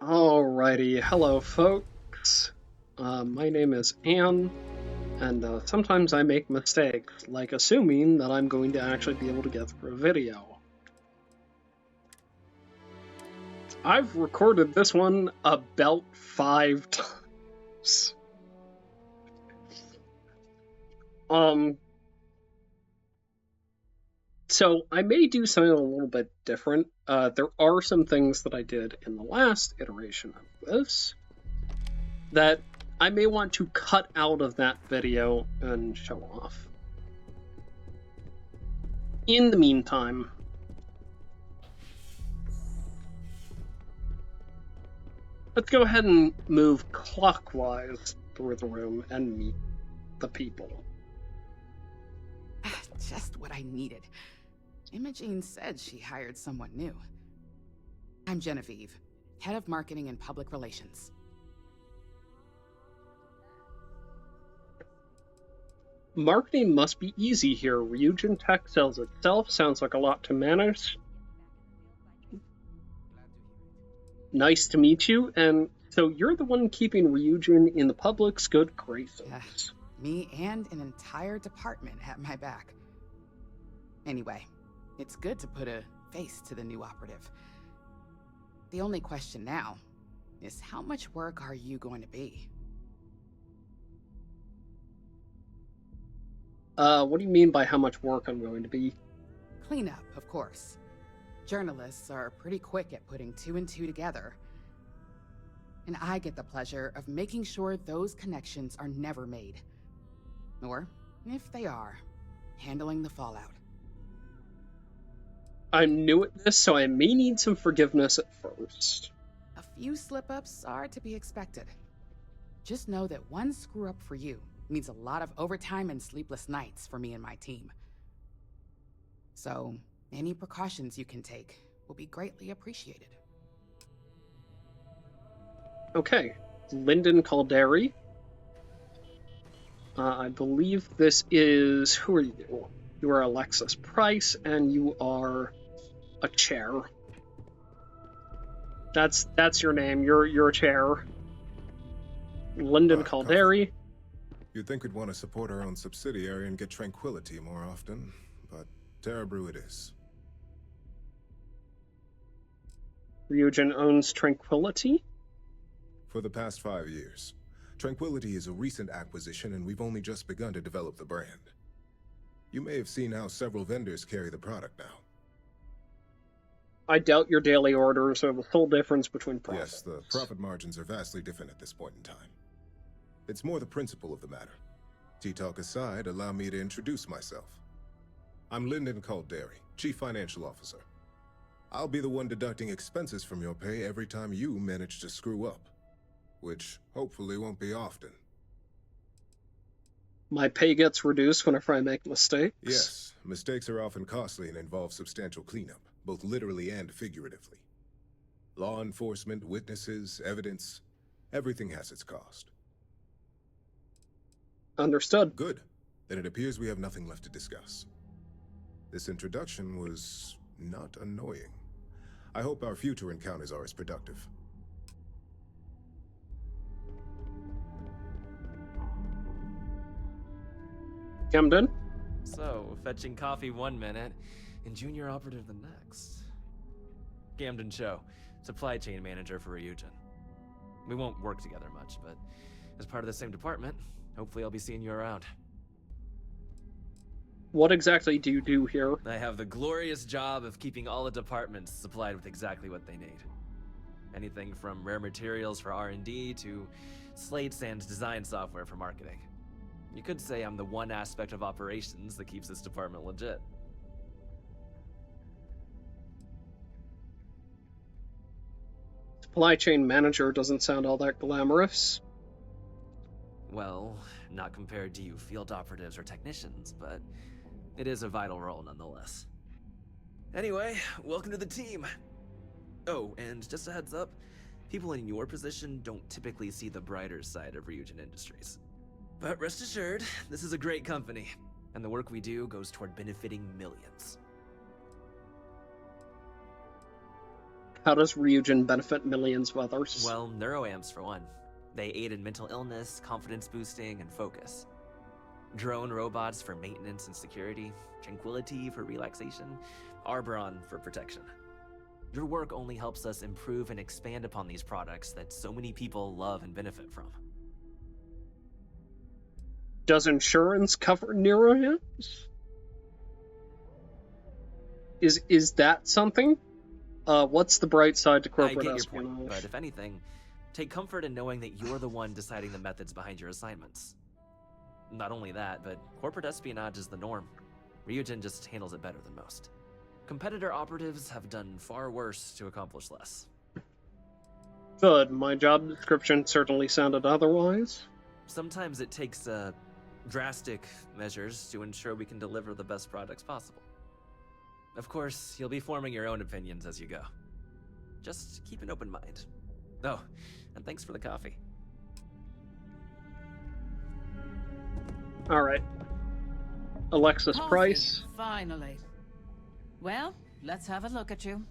Alrighty, hello folks. My name is Anne, and sometimes I make mistakes, like assuming that I'm going to actually be able to get through a video. I've recorded this one about 5 times. So I may do something a little bit different. There are some things that I did in the last iteration of this that I may want to cut out of that video and show off. In the meantime, let's go ahead and move clockwise through the room and meet the people. Just what I needed. Imogene said she hired someone new. I'm Genevieve, head of marketing and public relations. Marketing must be easy here. Ryujin Tech sells itself. Sounds like a lot to manage. Nice to meet you. And so you're the one keeping Ryujin in the public's good graces. Me and an entire department at my back. Anyway, it's good to put a face to the new operative. The only question now is how much work are you going to be? What do you mean by how much work I'm going to be? Cleanup, of course. Journalists are pretty quick at putting 2 and 2 together. And I get the pleasure of making sure those connections are never made. Or, if they are, handling the fallout. I'm new at this, so I may need some forgiveness at first. A few slip-ups are to be expected. Just know that one screw-up for you means a lot of overtime and sleepless nights for me and my team. So, any precautions you can take will be greatly appreciated. Okay, Lyndon Calderi. I believe this is... Who are you? You are Alexis Price, and you are a chair. That's your name. You're a chair. Lyndon Calderi. You'd think we'd want to support our own subsidiary and get tranquility more often, but Terra Brew it is. Ryujin owns Tranquility? For the past 5 years. Tranquility is a recent acquisition, and we've only just begun to develop the brand. You may have seen how several vendors carry the product now. I doubt your daily orders are the full difference between profits. Yes, the profit margins are vastly different at this point in time. It's more the principle of the matter. Tea talk aside, allow me to introduce myself. I'm Lyndon Calderi, Chief Financial Officer. I'll be the one deducting expenses from your pay every time you manage to screw up. Which hopefully won't be often. My pay gets reduced whenever I make mistakes? Yes, mistakes are often costly and involve substantial cleanup, both literally and figuratively. Law enforcement, witnesses, evidence, everything has its cost. Understood. Good. Then it appears we have nothing left to discuss. This introduction was not annoying. I hope our future encounters are as productive. Camden? So, fetching coffee 1 minute and junior operative the next. Camden Cho, supply chain manager for Ryujin. We won't work together much, but as part of the same department, hopefully I'll be seeing you around. What exactly do you do here? I have the glorious job of keeping all the departments supplied with exactly what they need. Anything from rare materials for R&D to slates and design software for marketing. You could say I'm the one aspect of operations that keeps this department legit. Supply chain manager doesn't sound all that glamorous. Well, not compared to you field operatives or technicians, but it is a vital role nonetheless. Anyway, welcome to the team. Oh, and just a heads up, people in your position don't typically see the brighter side of Ryujin Industries. But rest assured, this is a great company, and the work we do goes toward benefiting millions. How does Ryujin benefit millions of others? Well, neuroamps for one. They aid in mental illness, confidence boosting, and focus. Drone robots for maintenance and security, tranquility for relaxation, Arbron for protection. Your work only helps us improve and expand upon these products that so many people love and benefit from. Does insurance cover neuroamps? Is that something? What's the bright side to corporate I get your espionage? point, but if anything, take comfort in knowing that you're the one deciding the methods behind your assignments. Not only that, but corporate espionage is the norm. Ryujin just handles it better than most. Competitor operatives have done far worse to accomplish less. Good. My job description certainly sounded otherwise. Sometimes it takes drastic measures to ensure we can deliver the best products possible. Of course, you'll be forming your own opinions as you go. Just keep an open mind. Oh, and thanks for the coffee. All right. Alexis Coffee, Price. Finally. Well, let's have a look at you.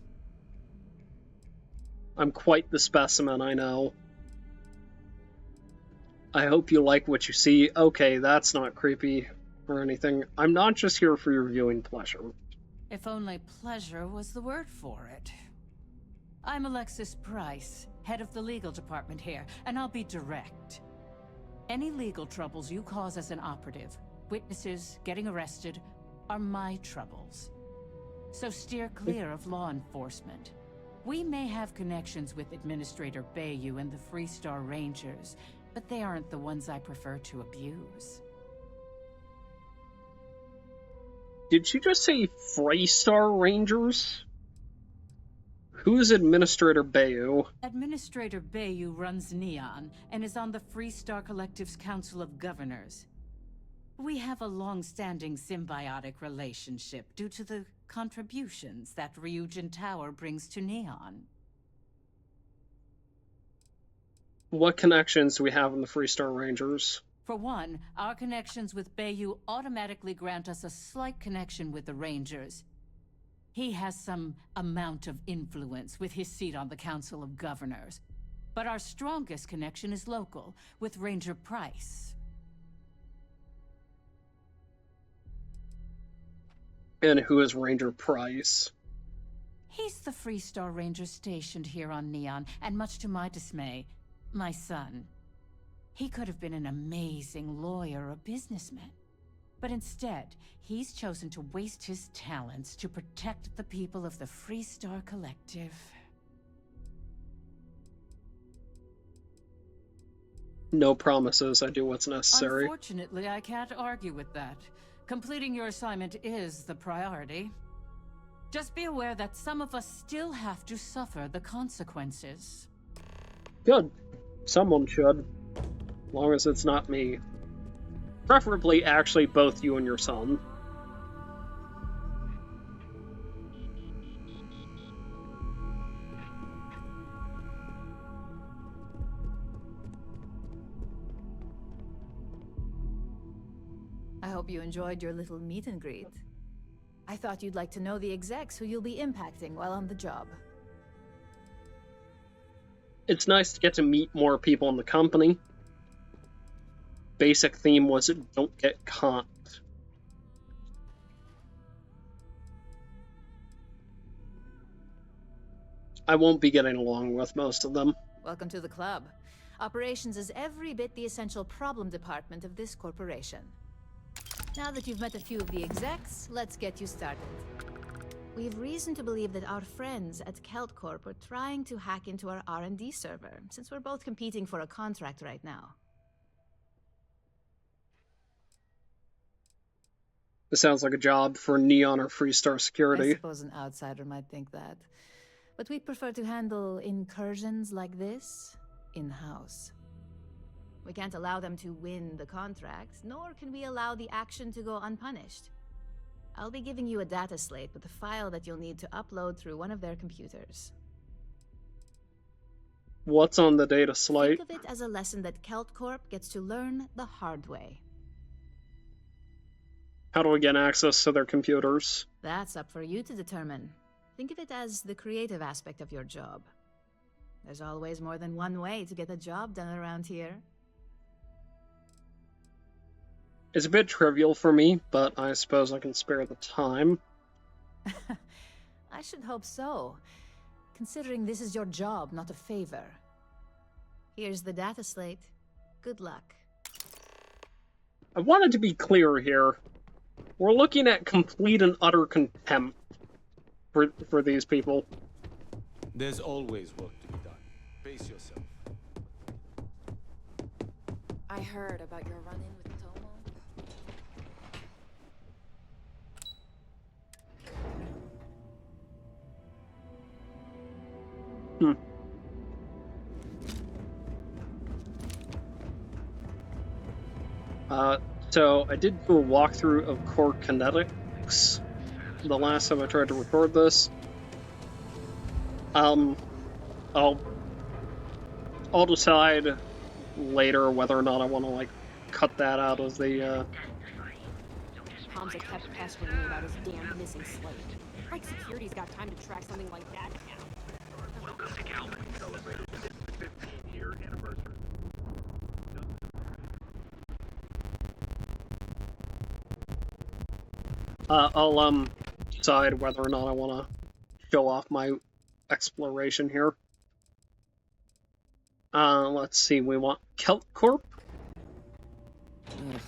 I'm quite the specimen, I know. I hope you like what you see. Okay, that's not creepy or anything. I'm not just here for your viewing pleasure. If only pleasure was the word for it. I'm Alexis Price, head of the legal department here, and I'll be direct. Any legal troubles you cause as an operative, witnesses, getting arrested, are my troubles. So steer clear of law enforcement. We may have connections with Administrator Bayou and the Freestar Rangers, but they aren't the ones I prefer to abuse. Did she just say Freestar Rangers? Who is Administrator Bayou? Administrator Bayou runs Neon and is on the Freestar Collective's Council of Governors. We have a long-standing symbiotic relationship due to the contributions that Ryujin Tower brings to Neon. What connections do we have in the Freestar Rangers? For one, our connections with Bayou automatically grant us a slight connection with the Rangers. He has some amount of influence with his seat on the Council of Governors. But our strongest connection is local, with Ranger Price. And who is Ranger Price? He's the Freestar Ranger stationed here on Neon, and much to my dismay, my son. He could have been an amazing lawyer or businessman. But instead, he's chosen to waste his talents to protect the people of the Freestar Collective. No promises, I do what's necessary. Unfortunately, I can't argue with that. Completing your assignment is the priority. Just be aware that some of us still have to suffer the consequences. Good. Someone should. As long as it's not me. Preferably, actually, both you and your son. I hope you enjoyed your little meet and greet. I thought you'd like to know the execs who you'll be impacting while on the job. It's nice to get to meet more people in the company. Basic theme was don't get caught. I won't be getting along with most of them. Welcome to the club. Operations is every bit the essential problem department of this corporation. Now that you've met a few of the execs, let's get you started. We have reason to believe that our friends at Kelt Corp are trying to hack into our R&D server, since we're both competing for a contract right now. This sounds like a job for Neon or Freestar I Security. suppose an outsider might think that. But we'd prefer to handle incursions like this in-house. We can't allow them to win the contract, nor can we allow the action to go unpunished. I'll be giving you a data slate with a file that you'll need to upload through one of their computers. What's on the data slate? Think of it as a lesson that Kelt Corp gets to learn the hard way. How do we get access to their computers? That's up for you to determine. Think of it as the creative aspect of your job. There's always more than one way to get a job done around here. It's a bit trivial for me, but I suppose I can spare the time. I should hope so, considering this is your job, not a favor. Here's the data slate. Good luck. I wanted to be clear here. We're looking at complete and utter contempt for these people. There's always work to be done. Pace yourself. I heard about your run-in with Tomo. So I did do a walkthrough of core kinetics the last time I tried to record this. I'll decide later whether or not I want to like cut that out as the Hamza kept pestering me about his damn missing slate. Like security's got time to track something like that now. Welcome to Calvin, celebrating its 15-year anniversary. I'll decide whether or not I want to show off my exploration here. Let's see, we want Kelt Corp. Ugh.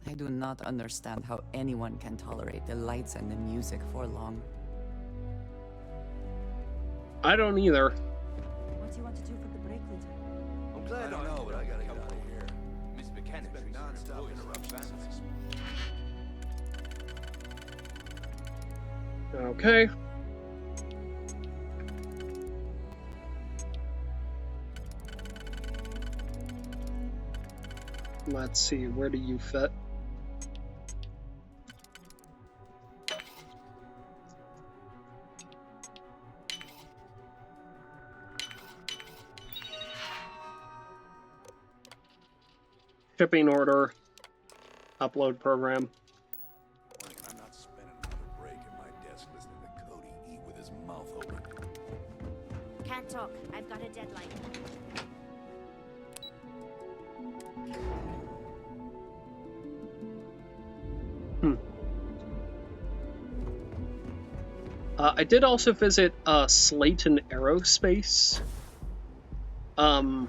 I do not understand how anyone can tolerate the lights and the music for long. I don't either. What do you want to do for the break later? I'm glad I don't know, but I gotta get out of here. Miss McKenna's been non-stop interruptions. Okay. Let's see, where do you fit? Shipping order, upload program. I'm not spending another break at my desk listening to Cody eat with his mouth open. Can't talk. I've got a deadline. I did also visit Slayton Aerospace. Didn't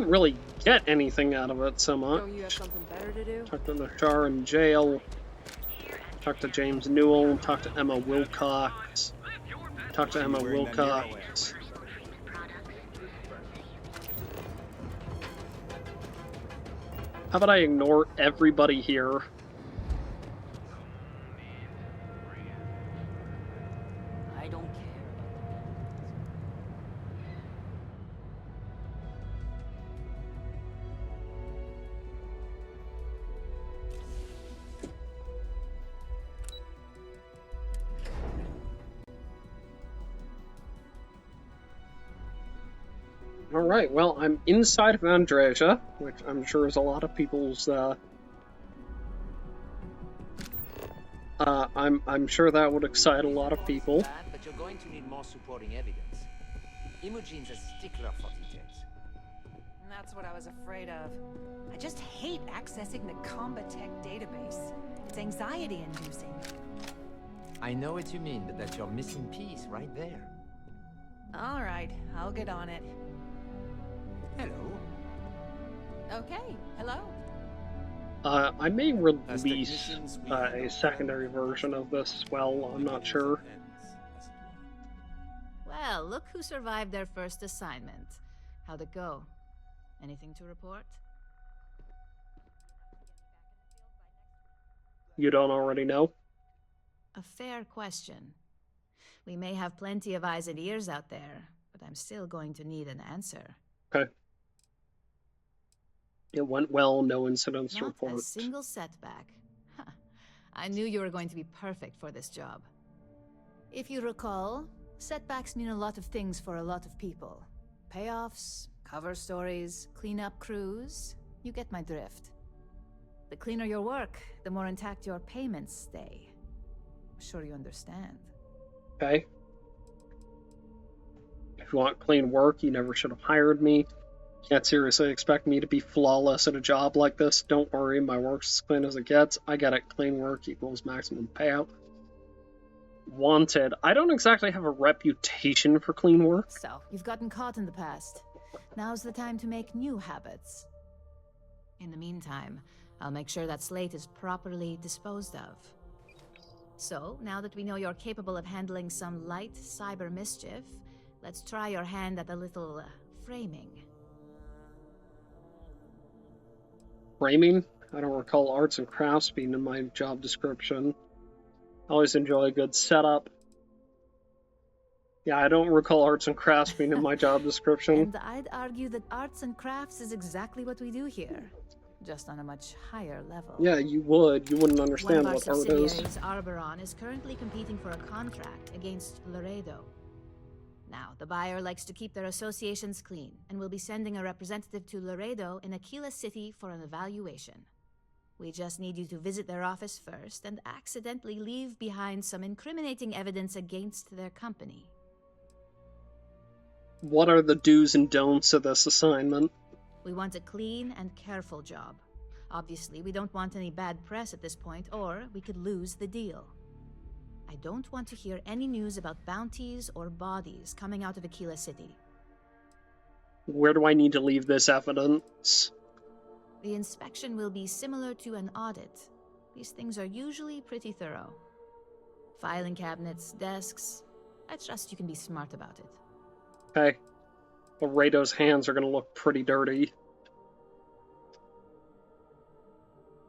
really get anything out of it so much. You have something better to do? Talked to Nashar in jail. Talked to James Newell. Talked to Emma Wilcox. Talked to Emma Wilcox. How about I ignore everybody here? I don't care. Alright, well, I'm inside of Andreja, which I'm sure is a lot of people's, I'm sure that would excite a lot of people. But you're going to need more supporting evidence. Imogene's a stickler for details. That's what I was afraid of. I just hate accessing the Combatech database. It's anxiety-inducing. I know what you mean, but that's your missing piece right there. All right, I'll get on it. Hello. Okay, hello. I may release a secondary version of this as well, I'm not sure. Well, look who survived their first assignment. How'd it go? Anything to report? You don't already know? A fair question. We may have plenty of eyes and ears out there, but I'm still going to need an answer. Okay. It went well, no incidents to report. Not a single setback. Huh. I knew you were going to be perfect for this job. If you recall, setbacks mean a lot of things for a lot of people. Payoffs, cover stories, cleanup crews. You get my drift. The cleaner your work, the more intact your payments stay. sure you understand. Okay. If you want clean work, you never should have hired me. Can't seriously expect me to be flawless at a job like this. Don't worry, my work's as clean as it gets. I get it. Clean work equals maximum payout. Wanted. I don't exactly have a reputation for clean work. So, you've gotten caught in the past. Now's the time to make new habits. In the meantime, I'll make sure that slate is properly disposed of. So, now that we know you're capable of handling some light cyber mischief, let's try your hand at a little framing. Framing? I don't recall arts and crafts being in my job description. I always enjoy a good setup. Yeah, I don't recall arts and crafts being in my job description. And I'd argue that arts and crafts is exactly what we do here, just on a much higher level. Yeah, you would. You wouldn't understand One of what our art is. subsidiaries, Arboron, is currently competing for a contract against Laredo. Now, the buyer likes to keep their associations clean, and will be sending a representative to Laredo in Akila City for an evaluation. We just need you to visit their office first and accidentally leave behind some incriminating evidence against their company. What are the do's and don'ts of this assignment? We want a clean and careful job. Obviously, we don't want any bad press at this point, or we could lose the deal. I don't want to hear any news about bounties or bodies coming out of Akila City. Where do I need to leave this evidence? The inspection will be similar to an audit. These things are usually pretty thorough. Filing cabinets, desks. I trust you can be smart about it. Okay. Laredo's hands are going to look pretty dirty.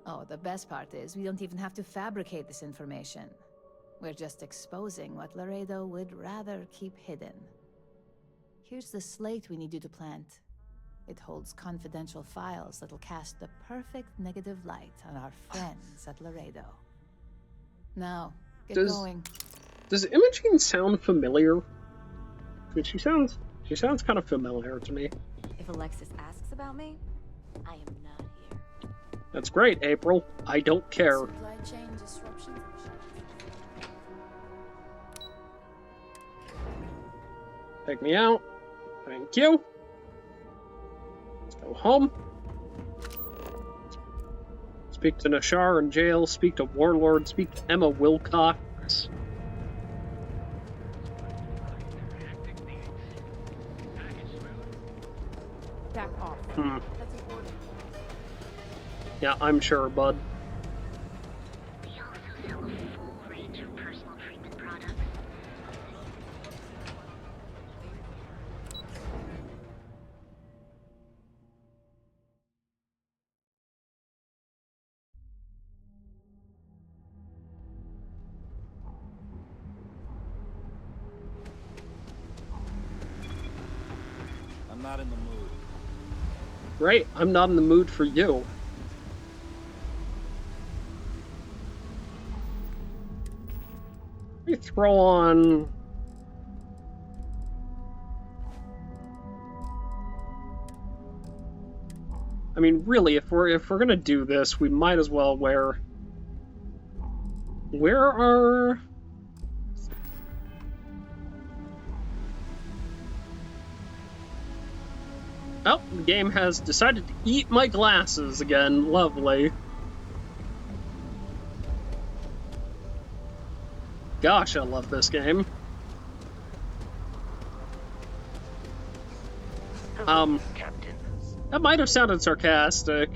Oh, the best part is we don't even have to fabricate this information. We're just exposing what Laredo would rather keep hidden. Here's the slate we need you to plant. It holds confidential files that'll cast the perfect negative light on our friends at Laredo. Now, get going. Does Imogen sound familiar? I mean, she sounds kind of familiar to me. If Alexis asks about me, I am not here. That's great, April. I don't care. Supply chain disruptions. Take me out. Thank you. Let's go home. Speak to Nashar in jail. Speak to Warlord. Speak to Emma Wilcox. Back off. That's important. Yeah, I'm sure, bud. We also sell a full range of personal treatment products. I'm not in the mood. Great, I'm not in the mood for you. Let me throw on... I mean, really, if we're gonna do this, we might as well wear... Where are... Oh, the game has decided to eat my glasses again. Lovely. Gosh, I love this game. Captain. That might have sounded sarcastic.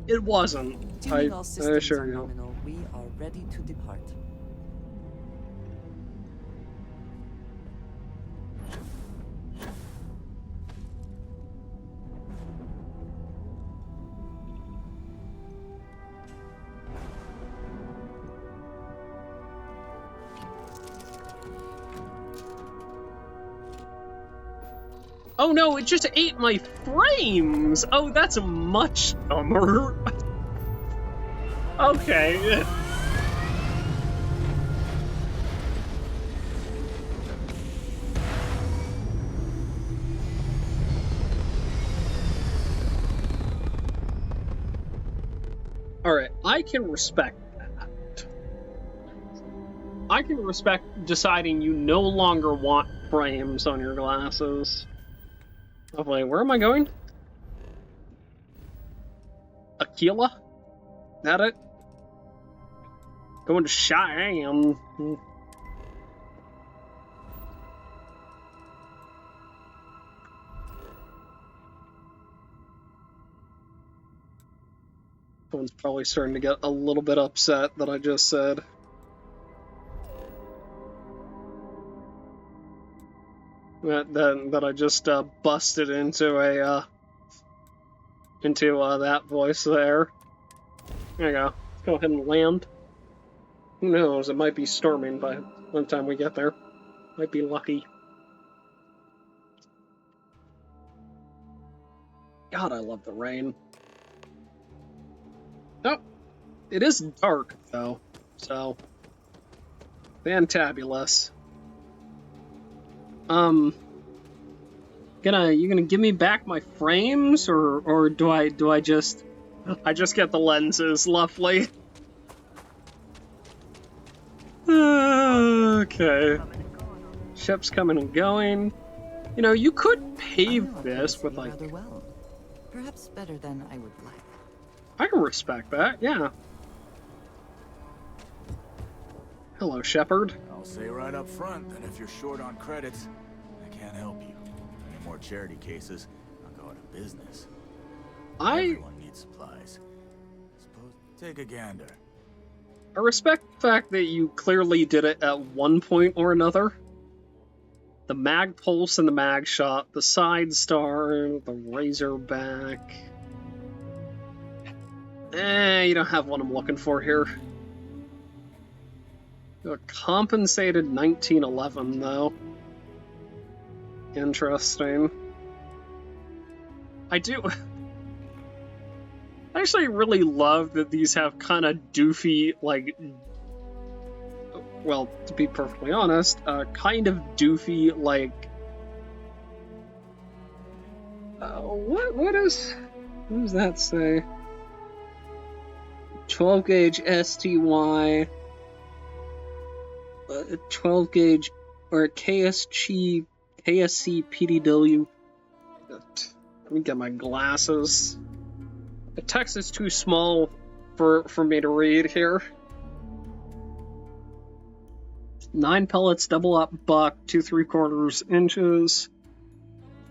It wasn't. Tuning all systems assure are you. nominal. We are ready to depart. Oh no, it just ate my frames! Oh, that's much dumber. Okay. Alright, I can respect that. I can respect deciding you no longer want frames on your glasses. Oh wait, where am I going? Akila? That it? Going to Cheyenne. Someone's probably starting to get a little bit upset that I just said. That I just busted into a that voice there. There you go. Let's go ahead and land. Who knows? It might be storming by the time we get there. Might be lucky. God, I love the rain. Oh, it is dark though, so fantabulous. You gonna give me back my frames, or do I just get the lenses? Lovely. Okay. Ships coming and going. You know, you could pave this with like. Rather well. Perhaps better than I would like. I can respect that. Yeah. Hello, Shepard. I'll say right up front that if you're short on credits, I can't help you. Any more charity cases, I'll go out of business. Everyone needs supplies. Suppose take a gander. I respect the fact that you clearly did it at one point or another. The mag pulse and the mag shot, the side star, the razorback. You don't have what I'm looking for here. A compensated 1911, though. Interesting. I actually really love that these have kind of doofy, like, well, to be perfectly honest, kind of doofy, like, what does that say? 12 gauge STY, 12 gauge, or KSC PDW. Let me get my glasses. The text is too small for me to read here. 9 pellets, double up buck, 2 3/4 inches.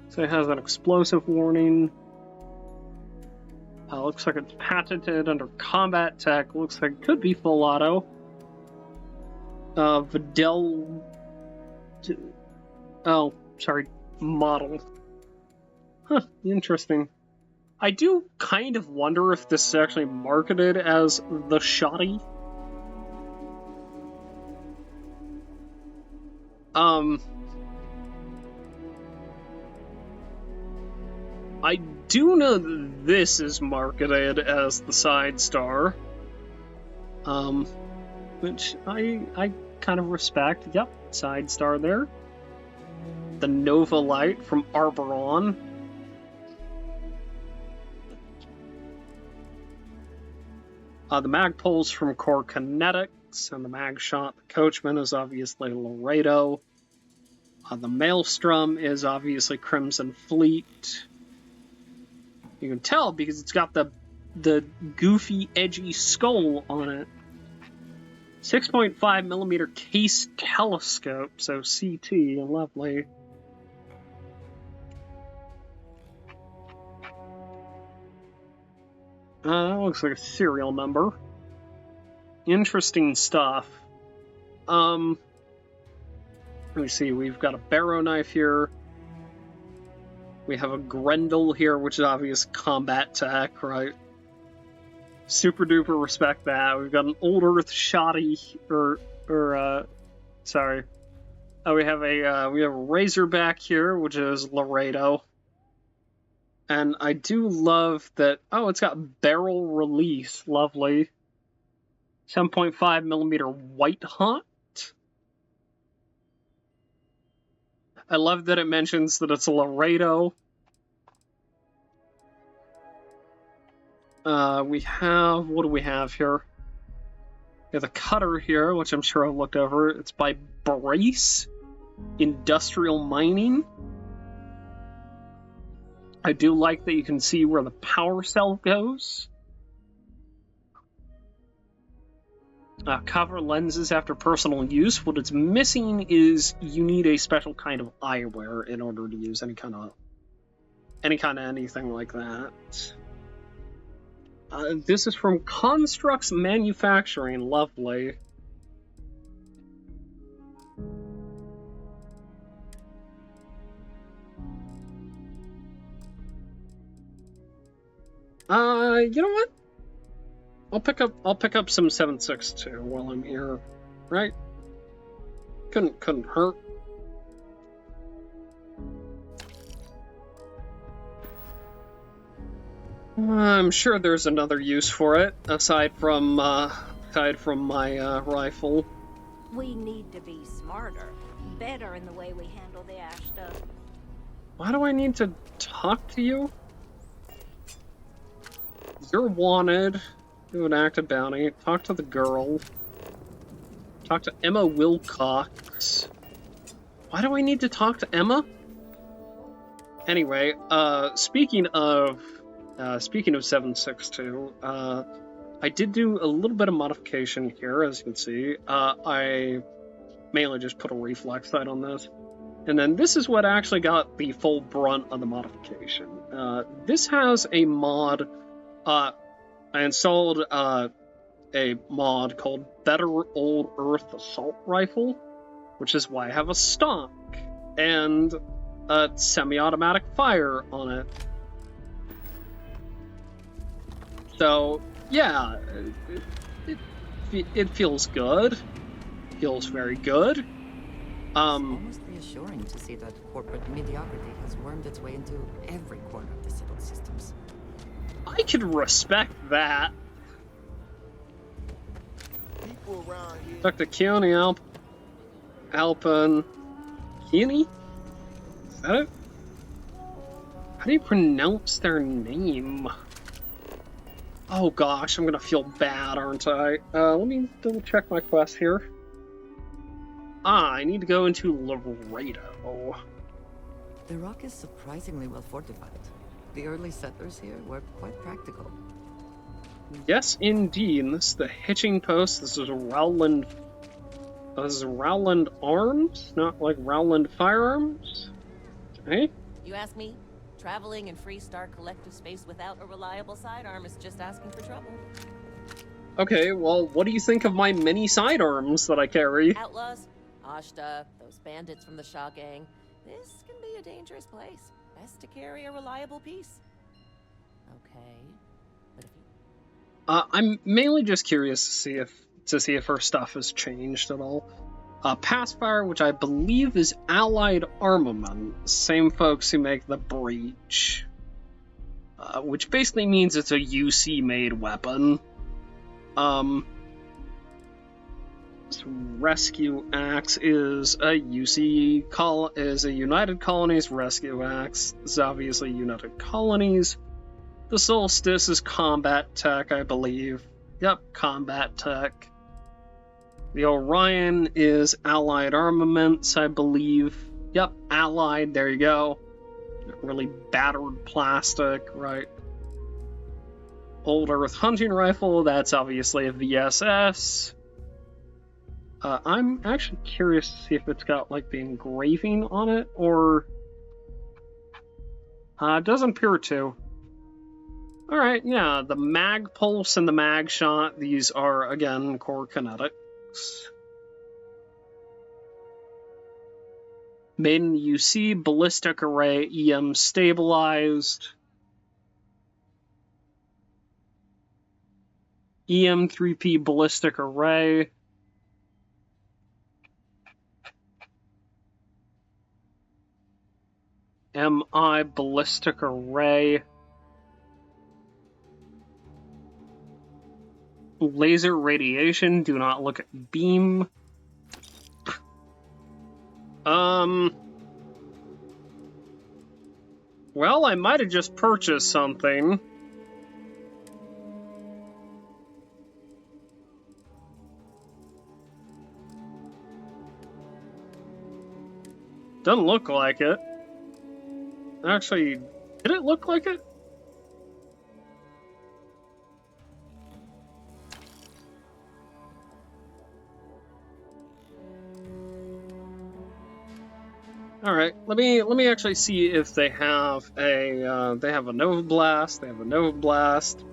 So it has an explosive warning. Looks like it's patented under combat tech. Looks like it could be full auto. Vidal. Oh, sorry, model. Huh, interesting. I do kind of wonder if this is actually marketed as the Shoddy. I do know that this is marketed as the Side Star. Which I kind of respect. Yep, Side Star there. The Nova Light from Arboron. The mag pulls from Core Kinetics, and the mag shot, the Coachman, is obviously Laredo. The Maelstrom is obviously Crimson Fleet. You can tell because it's got the goofy, edgy skull on it. 6.5mm case telescope, so CT, lovely. That looks like a serial number. Interesting stuff. Let me see, we've got a barrow knife here. We have a Grendel here, which is obvious combat tech, right? Super duper respect that. We've got an Old Earth Shoddy, sorry. We have a Razorback here, which is Laredo. And I do love that, oh, it's got barrel release, lovely. 7.5mm White Hot. I love that it mentions that it's a Laredo. We have, what do we have here? We have a cutter here, which I'm sure I've looked over. It's by Brace Industrial Mining. I do like that you can see where the power cell goes. Cover lenses after personal use. What it's missing is you need a special kind of eyewear in order to use any kind of anything like that. This is from Constructs Manufacturing. Lovely. You know what? I'll pick up some 7.62 while I'm here, right? Couldn't hurt. I'm sure there's another use for it aside from my rifle. We need to be smarter, better in the way we handle the ash stuff. Why do I need to talk to you? You're wanted. Do an active bounty. Talk to the girl. Talk to Emma Wilcox. Why do I need to talk to Emma? Anyway, speaking of 7.62, I did do a little bit of modification here, as you can see. I mainly just put a reflex sight on this. And then this is what actually got the full brunt of the modification. This has a mod. I installed a mod called Better Old Earth Assault Rifle, which is why I have a stock and a semi-automatic fire on it. So yeah, it feels good. Feels very good. It's almost reassuring to see that corporate mediocrity has wormed its way into every corner of the civil systems. I can respect that. Dr. Keone Alpen Keone? Is that it? How do you pronounce their name? Oh gosh, I'm gonna feel bad, aren't I? Let me double check my quest here. I need to go into Laredo. The rock is surprisingly well fortified. The early settlers here were quite practical. Yes, indeed. And this is the hitching post. This is Rowland. This is Rowland Arms, not like Rowland Firearms. Okay. You ask me? Traveling in Freestar collective space without a reliable sidearm is just asking for trouble. Okay, well, what do you think of my many sidearms that I carry? Outlaws, Ashta, those bandits from the Shaw gang. This can be a dangerous place. Best to carry a reliable piece. Okay, but if you... I'm mainly just curious to see if her stuff has changed at all. Passfire, which I believe is Allied Armament, same folks who make the Breach, which basically means it's a UC-made weapon. This Rescue Axe is a United Colonies Rescue Axe. This is obviously United Colonies. The Solstice is combat tech, I believe. Yep, combat tech. The Orion is Allied Armaments, I believe. Yep, Allied, there you go. Really battered plastic, right? Old Earth Hunting Rifle, that's obviously a VSS. I'm actually curious to see if it's got, like, the engraving on it, or... it doesn't appear to. Alright, yeah, the Mag Pulse and the Mag Shot, these are, again, core kinetics. Made in UC, Ballistic Array, EM Stabilized. EM3P Ballistic Array. MI Ballistic Array. Laser radiation, do not look at beam. Well, I might have just purchased something. Doesn't look like it. Actually, did it look like it? All right, let me actually see if they have a Nova Blast. They have a Nova Blast.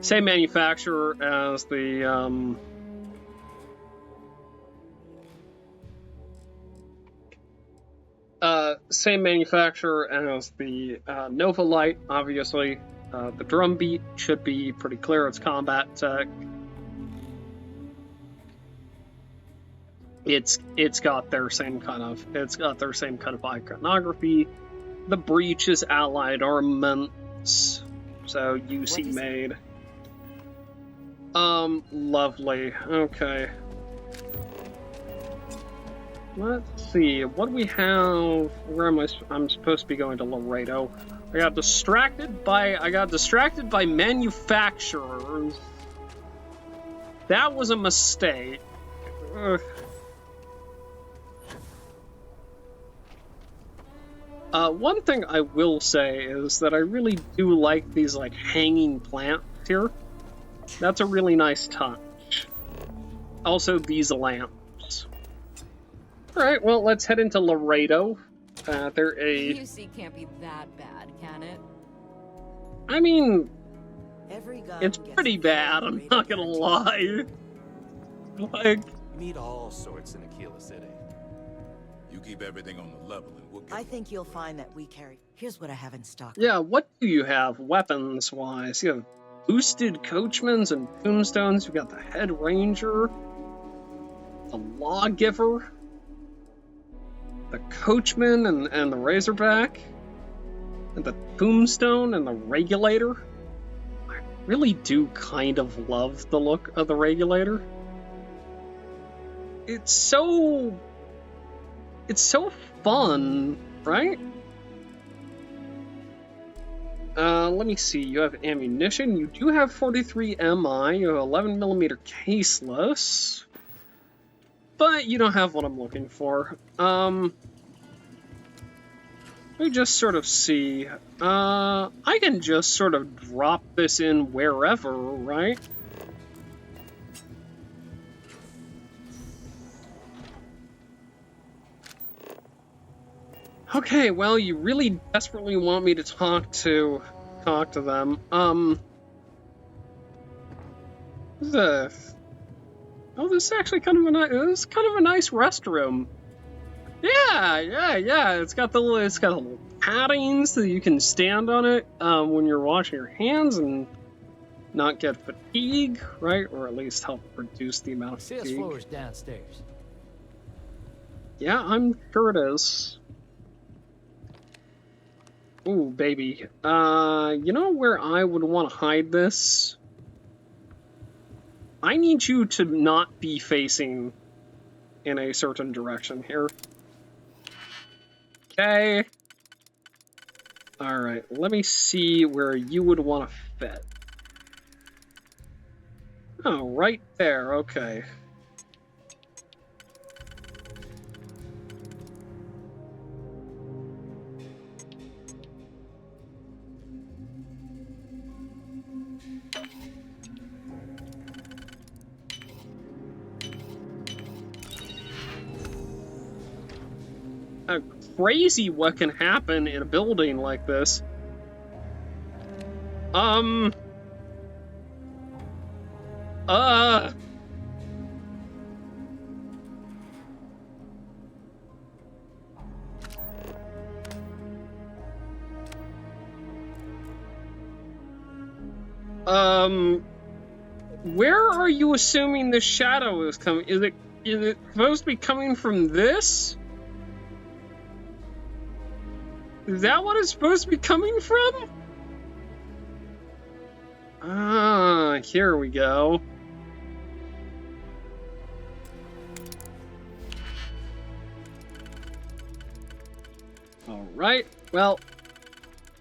Same manufacturer as the same manufacturer as the Nova Light. Obviously, the drum beat should be pretty clear. It's combat tech. It's got their same kind of iconography. The breech is Allied armaments, so UC made. Lovely. Okay. Let's see. What do we have? Where am I? I'm supposed to be going to Laredo. I got distracted by manufacturers. That was a mistake. Ugh. One thing I will say is that I really do like these like hanging plants here. That's a really nice touch. Also, these lamps. Alright, well, let's head into Laredo. They're a... UC can't be that bad, can it? I mean, it's pretty bad, I'm not gonna lie. Like... You meet all sorts in Akila City. You keep everything on the level and we'll get... I think you'll find that we carry... Here's what I have in stock. Yeah, what do you have weapons-wise? You have boosted coachmans and tombstones. You've got the head ranger, the lawgiver, the coachman and the razorback, and the tombstone and the regulator. I really do kind of love the look of the regulator. It's so fun, right? Let me see. You have ammunition. You do have 43 MI. You have 11mm caseless. But you don't have what I'm looking for. Let me just sort of see. I can just sort of drop this in wherever, right? Okay, well, you really desperately want me to talk to them. This is actually kind of a nice restroom. Yeah. It's got little padding so that you can stand on it when you're washing your hands and not get fatigue, right? Or at least help reduce the amount of fatigue. Sales floor is downstairs. Yeah, I'm sure it is. Ooh, baby. You know where I would want to hide this? I need you to not be facing in a certain direction here. Okay. Alright, let me see where you would want to fit. Oh, right there, okay. Crazy what can happen in a building like this. Where are you assuming the shadow is coming? Is it supposed to be coming from this? Is that what it's supposed to be coming from? Ah, here we go. Alright, well,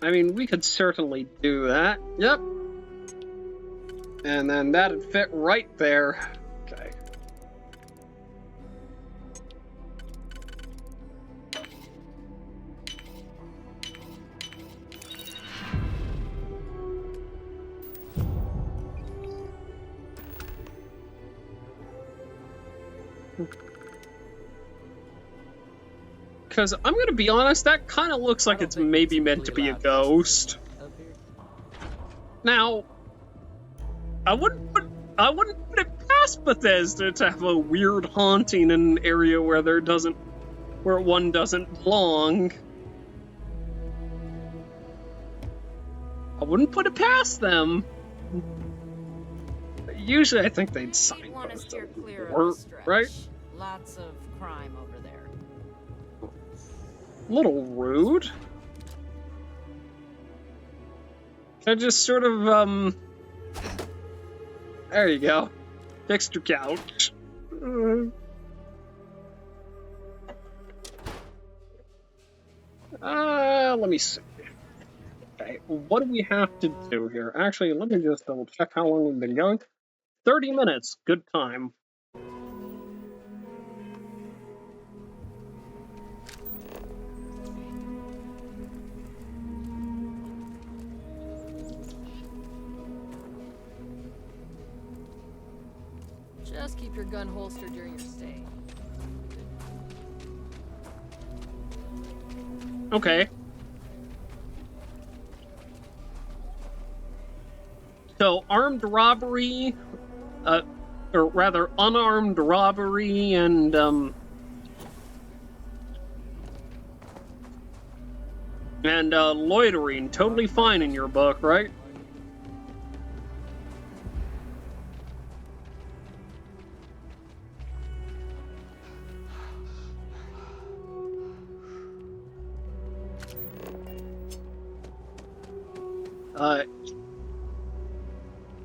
I mean, we could certainly do that. Yep. And then that'd fit right there. Okay. Because I'm gonna be honest, that kind of looks like it's maybe meant to be a ghost. Now, I wouldn't put it past Bethesda to have a weird haunting in an area where one doesn't belong. I wouldn't put it past them. Usually, I think they'd sign Want to steer clear or, of the stretch. right? Lots of crime over there. A little rude. I just sort of, there you go. Fixed your couch. Let me see. Okay, what do we have to do here? Actually, let me just double check how long we've been going. 30 minutes. Good time. Just keep your gun holstered during your stay. Okay. So, armed robbery, or rather, unarmed robbery and, loitering, totally fine in your book, right?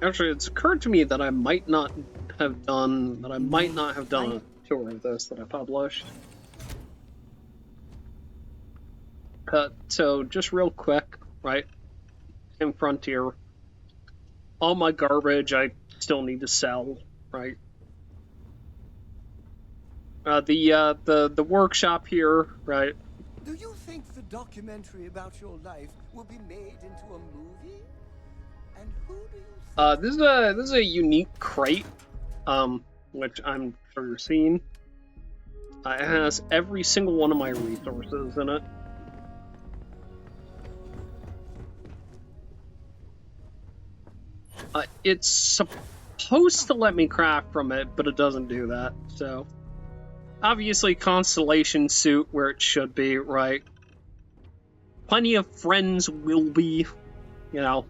Actually, it's occurred to me that I might not have done a tour of this that I published. So just real quick, right? In Frontier, all my garbage I still need to sell, right? The workshop here, right? Do you think the documentary about your life will be made into a movie? And who do you This is a unique crate, which I'm sure you're seeing. It has every single one of my resources in it. It's supposed to let me craft from it, but it doesn't do that, so... Obviously, Constellation suit where it should be, right? Plenty of friends will be, you know.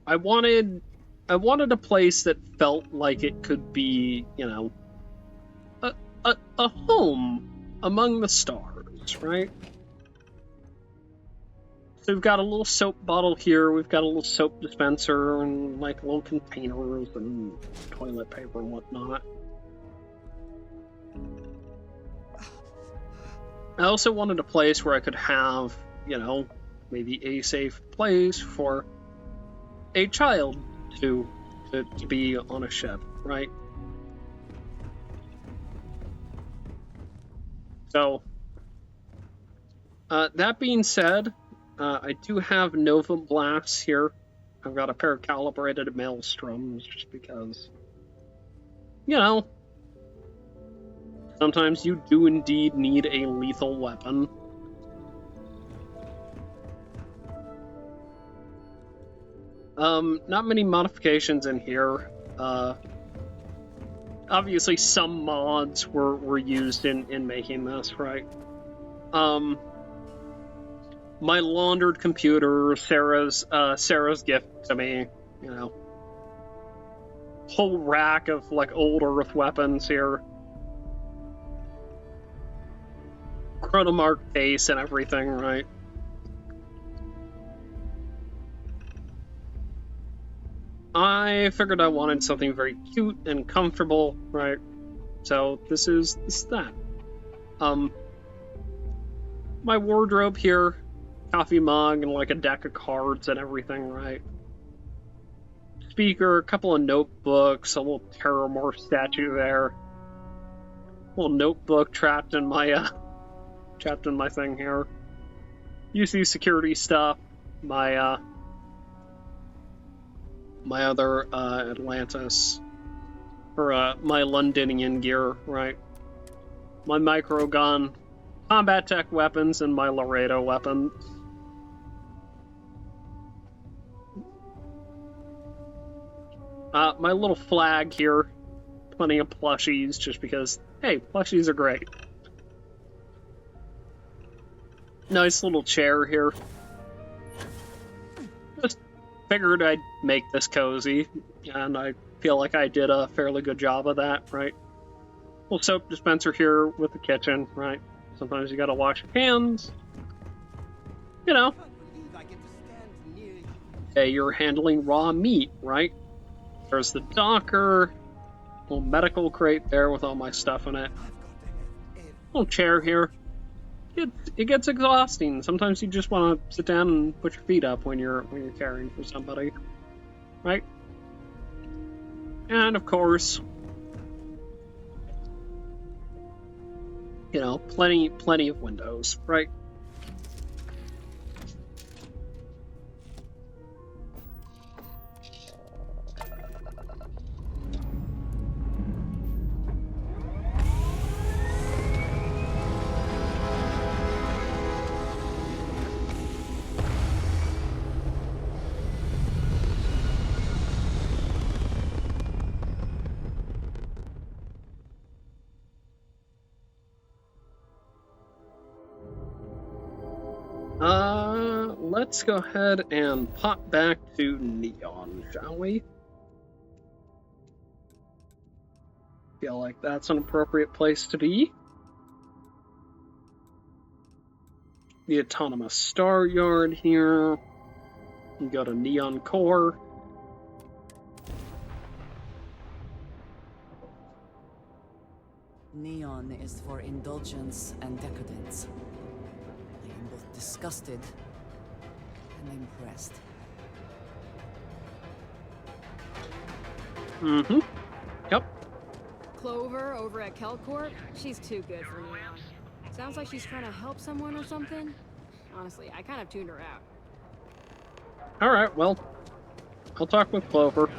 I wanted a place that felt like it could be, you know, a home among the stars, right? So we've got a little soap bottle here, we've got a little soap dispenser, and like little containers and toilet paper and whatnot. I also wanted a place where I could have, you know, maybe a safe place for a child to be on a ship, right? So, that being said, I do have Nova Blasts here. I've got a pair of calibrated maelstroms just because, you know, sometimes you do indeed need a lethal weapon. Not many modifications in here. Obviously some mods were used in making this, right? My laundered computer, Sarah's gift to me, you know. Whole rack of like old Earth weapons here. Chronomark case and everything, right? I figured I wanted something very cute and comfortable, right? So this is that. My wardrobe here, coffee mug and like a deck of cards and everything, right? Speaker, a couple of notebooks, a little Terramorph statue there. A little notebook trapped in my thing here. UC security stuff. My other Atlantis, or my Londonian gear, right? my micro gun, combat tech weapons, and my Laredo weapon. My little flag here, plenty of plushies, just because, hey, plushies are great. Nice little chair here. Just figured I'd make this cozy, and I feel like I did a fairly good job of that, right? Little soap dispenser here with the kitchen, right? Sometimes you gotta wash your hands. You know. Hey, you're handling raw meat, right? There's the docker, little medical crate there with all my stuff in it. Little chair here. It gets exhausting. Sometimes you just want to sit down and put your feet up when you're caring for somebody, right? And of course, you know, plenty of windows, right? Let's go ahead and pop back to Neon, shall we? Feel like that's an appropriate place to be. The Autonomous Star Yard here. You go to Neon Core. Neon is for indulgence and decadence. I am both disgusted and impressed. Mm-hmm. Yep. Clover over at Kelcorp? She's too good for Neon. Sounds like she's trying to help someone or something. Honestly, I kind of tuned her out. Alright, well, I'll talk with Clover.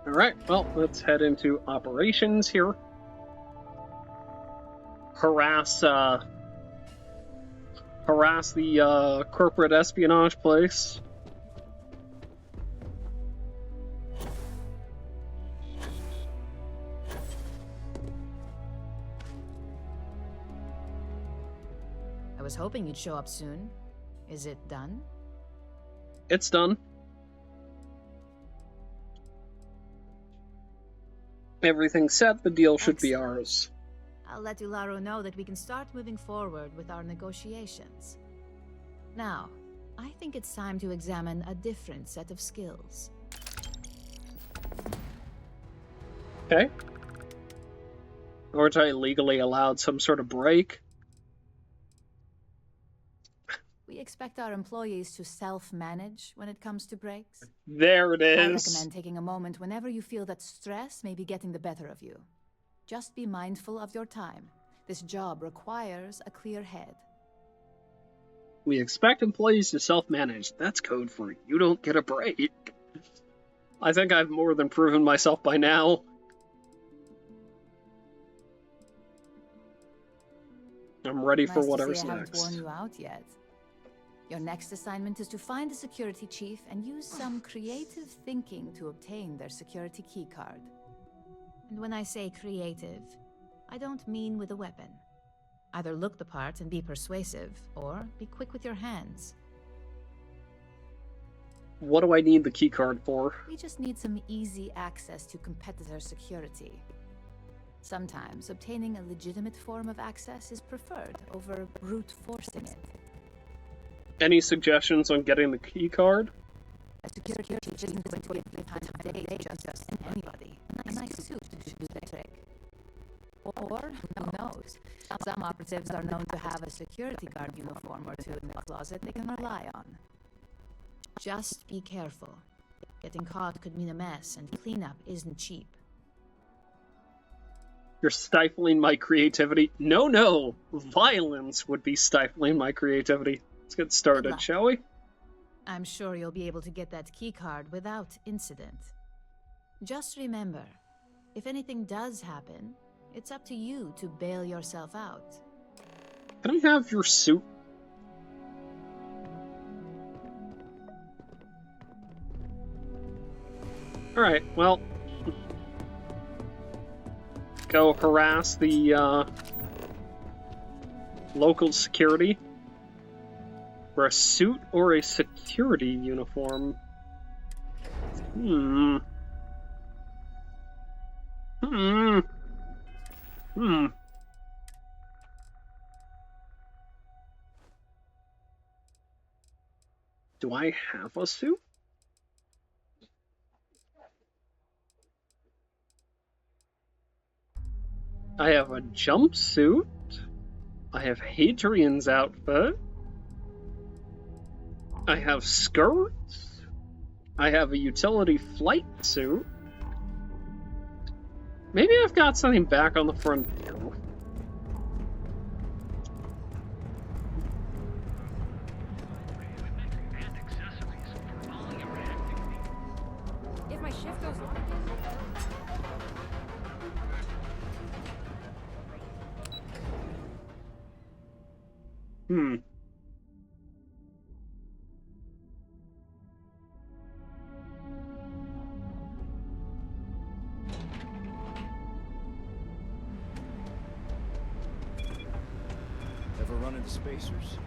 Alright, well, let's head into operations here. Harass the corporate espionage place. I was hoping you'd show up soon. Is it done? It's done. Everything's set, the deal should be ours. I'll let Ularo know that we can start moving forward with our negotiations. Now, I think it's time to examine a different set of skills. Okay. Aren't I legally allowed some sort of break? We expect our employees to self-manage when it comes to breaks. There it is. I recommend taking a moment whenever you feel that stress may be getting the better of you. Just be mindful of your time. This job requires a clear head. We expect employees to self-manage. That's code for you don't get a break. I think I've more than proven myself by now. I'm ready for whatever's next. I haven't worn you out yet. Your next assignment is to find the security chief and use some creative thinking to obtain their security keycard. And when I say creative, I don't mean with a weapon. Either look the part and be persuasive, or be quick with your hands. What do I need the keycard for? We just need some easy access to competitor security. Sometimes obtaining a legitimate form of access is preferred over brute forcing it. Any suggestions on getting the keycard? A security chief isn't going to give time of day just anybody. A nice suit to do the trick. Or, who knows, some operatives are known to have a security guard uniform or two in the closet they can rely on. Just be careful. Getting caught could mean a mess, and cleanup isn't cheap. You're stifling my creativity. No. Violence would be stifling my creativity. Let's get started, shall we? I'm sure you'll be able to get that keycard without incident. Just remember, if anything does happen, it's up to you to bail yourself out. Can I have your suit? Alright, well... Go harass the, local security. For a suit or a security uniform? Do I have a suit? I have a jumpsuit. I have Hadrian's outfit. I have skirts. I have a utility flight suit. Maybe I've got something back on the frontier. If my shift goes Ever run into spacers?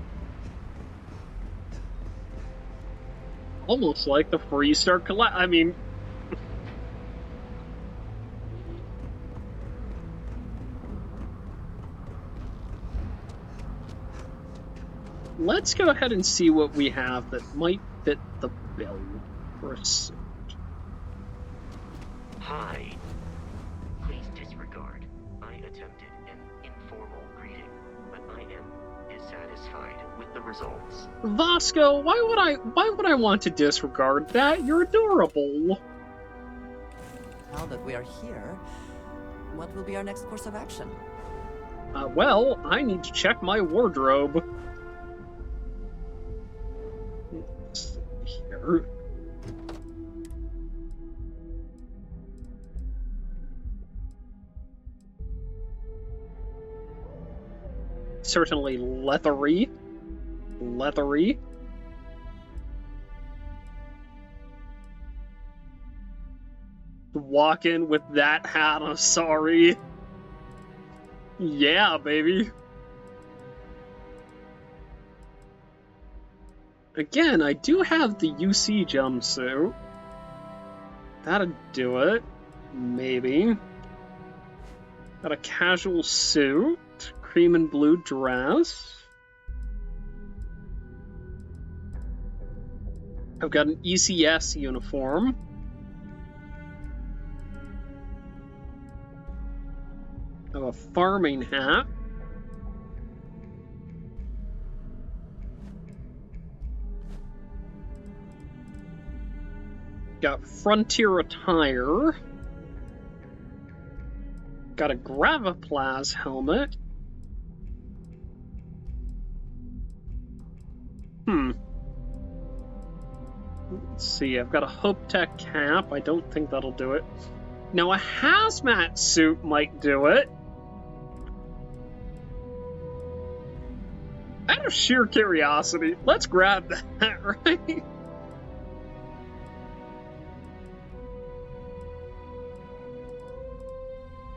Almost like the Freestar collapse. I mean... Let's go ahead and see what we have that might fit the bill for a suit. Hi. Please disregard. I attempted an informal greeting, but I am dissatisfied with the results. Vasco, why would I want to disregard that? You're adorable. Now that we are here, what will be our next course of action? Well, I need to check my wardrobe. Let's see here. Certainly leathery. Leathery. Walk in with that hat, I'm sorry. Yeah, baby. Again, I do have the UC jumpsuit. That'd do it. Maybe. Got a casual suit. Cream and blue dress. I've got an ECS uniform. I have a farming hat. Got frontier attire. Got a Graviplaz helmet. Let's see, I've got a Hope Tech cap. I don't think that'll do it. Now a hazmat suit might do it. Out of sheer curiosity, let's grab that, right?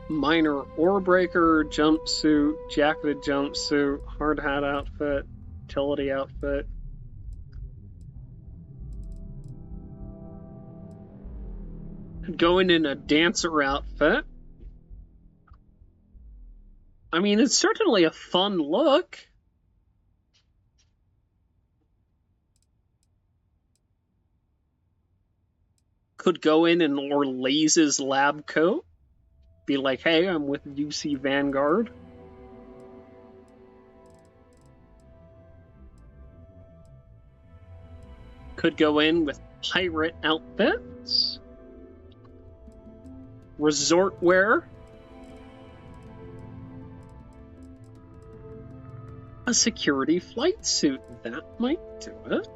Minor ore breaker, jumpsuit, jacketed jumpsuit, hard hat outfit, utility outfit. Going in a dancer outfit. I mean, it's certainly a fun look. Could go in Orlaze's lab coat. Be like, hey, I'm with UC Vanguard. Could go in with pirate outfits. Resort wear. A security flight suit. That might do it.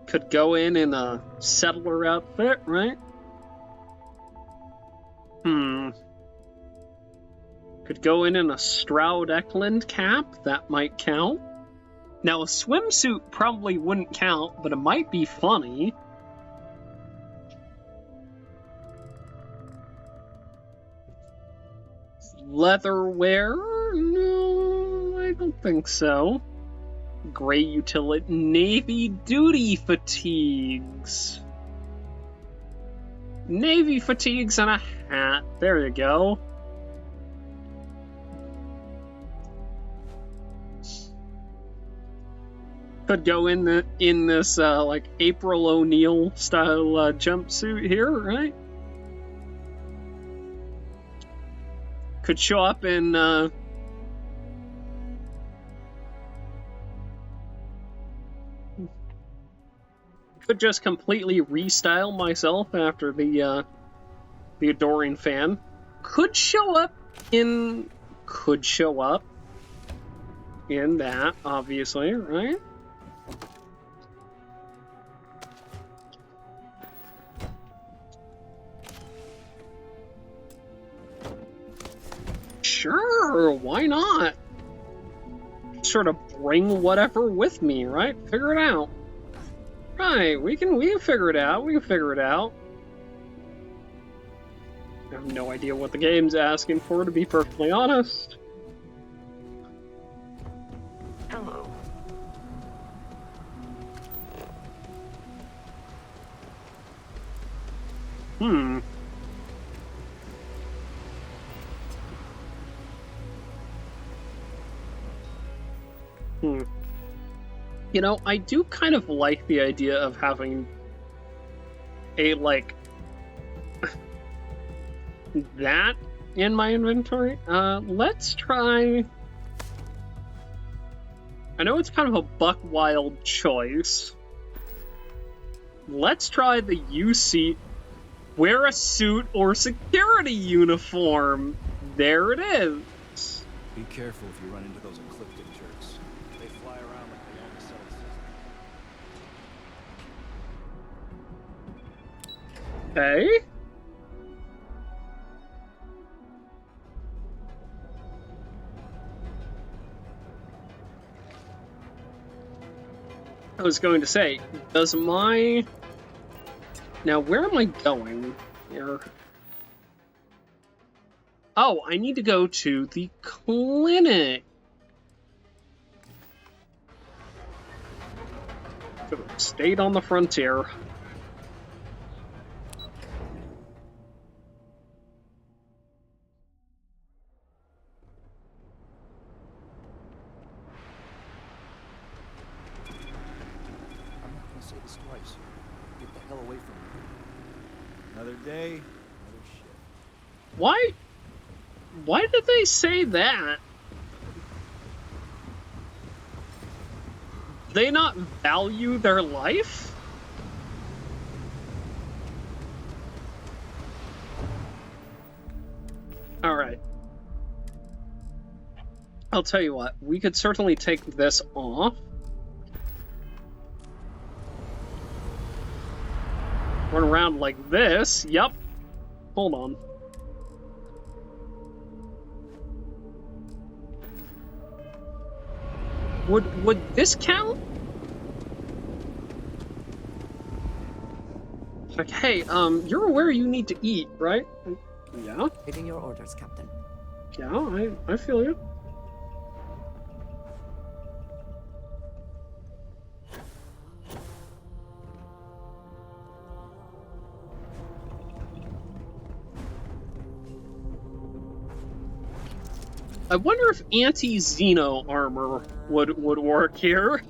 Could go in a settler outfit, right? Could go in a Stroud Eklund cap. That might count. Now, a swimsuit probably wouldn't count, but it might be funny. Leather wear? No, I don't think so. Gray utility. Navy duty fatigues. Navy fatigues and a hat. There you go. Could go in this like April O'Neil style jumpsuit here, right? Could show up in could just completely restyle myself after the adoring fan. Could show up in that, obviously, right? Sure, why not? Sort of bring whatever with me, right? Figure it out. Right, we can figure it out. We can figure it out. I have no idea what the game's asking for, to be perfectly honest. Hello. You know, I do kind of like the idea of having a, like, that in my inventory. Let's try... I know it's kind of a buck wild choice. Let's try the UC. Wear a suit or security uniform. There it is. Be careful if you run into those ecliptic jerks. They fly around like they own the solar system. Okay. I was going to say, does my... Now, where am I going here? Oh, I need to go to the clinic. Could have stayed on the frontier. Day, another shift. Why did they say that? Do they not value their life? Alright. I'll tell you what, we could certainly take this off. Run around like this. Yep. Hold on. Would this count? Like, hey, you're aware you need to eat, right? Yeah. Waiting your orders, Captain. Yeah, I feel you. I wonder if anti-Xeno armor would work here.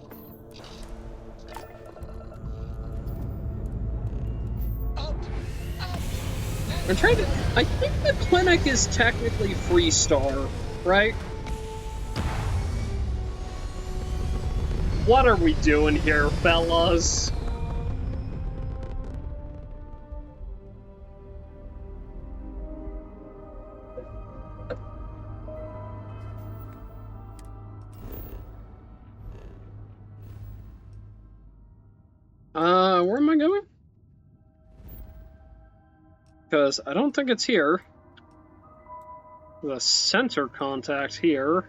I'm trying to... I think the clinic is technically Freestar, right? What are we doing here, fellas? Because I don't think it's here. The center contact here.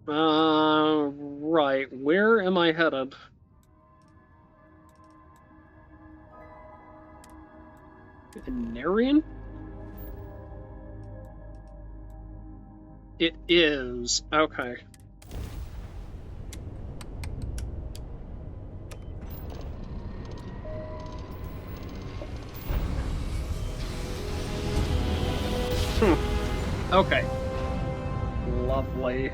Right. Where am I headed? Narian? It is. Okay. Okay. Lovely.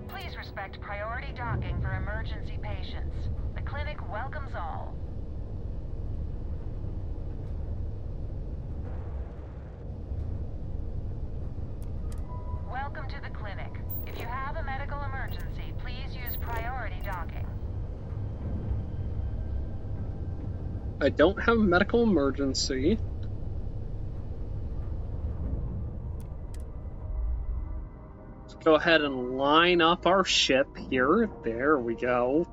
Please respect priority docking for emergency patients. The clinic welcomes all. Welcome to the clinic. If you have a medical emergency, please use priority docking. I don't have a medical emergency. Let's go ahead and line up our ship here. There we go.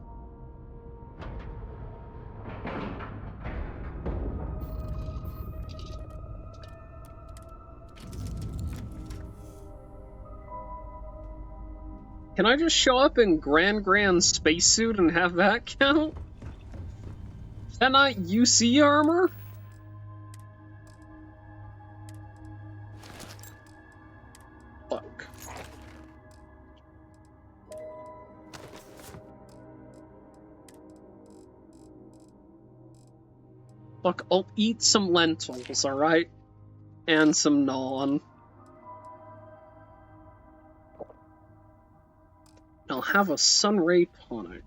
Can I just show up in Grand spacesuit and have that count? Is that not UC armor? Fuck. Look, I'll eat some lentils, alright? And some naan. I'll have a sunray tonic.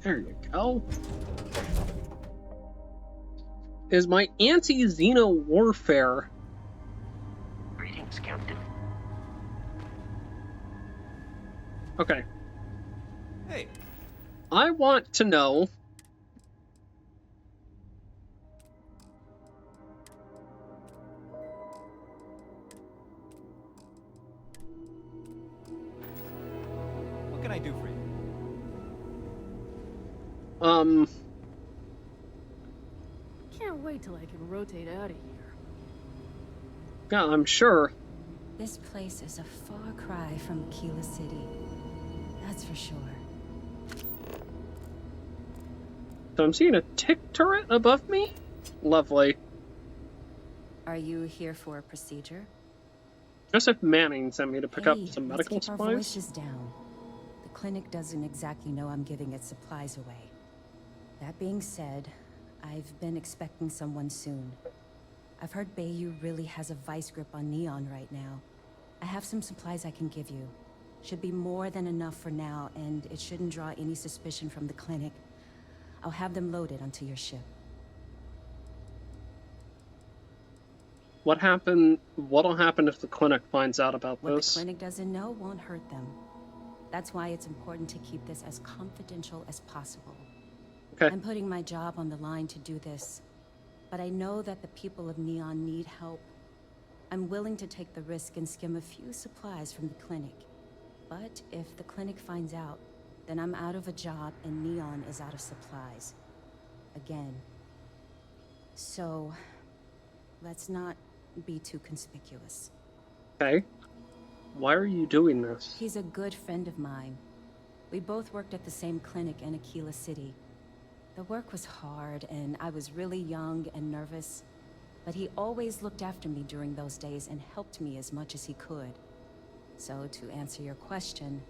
There you go. Is my anti-Xeno warfare. Greetings, Captain. Okay. Hey. I want to know. What can I do for you? Can't wait till I can rotate out of here. Yeah, I'm sure. This place is a far cry from Akila City. That's for sure. So I'm seeing a tick turret above me? Lovely. Are you here for a procedure? Joseph Manning sent me to pick up some let's medical keep our supplies. voices down. The clinic doesn't exactly know I'm giving its supplies away. That being said, I've been expecting someone soon. I've heard Bayou really has a vice grip on Neon right now. I have some supplies I can give you. Should be more than enough for now, and it shouldn't draw any suspicion from the clinic. I'll have them loaded onto your ship. What'll happen if the clinic finds out about What this? the clinic doesn't know won't hurt them. That's why it's important to keep this as confidential as possible. Okay. I'm putting my job on the line to do this, but I know that the people of Neon need help. I'm willing to take the risk and skim a few supplies from the clinic. But if the clinic finds out, then I'm out of a job and Neon is out of supplies. Again. So, let's not be too conspicuous. Okay. Why are you doing this? He's a good friend of mine. We both worked at the same clinic in Akila City. The work was hard, and I was really young and nervous. But he always looked after me during those days and helped me as much as he could. So, to answer your question,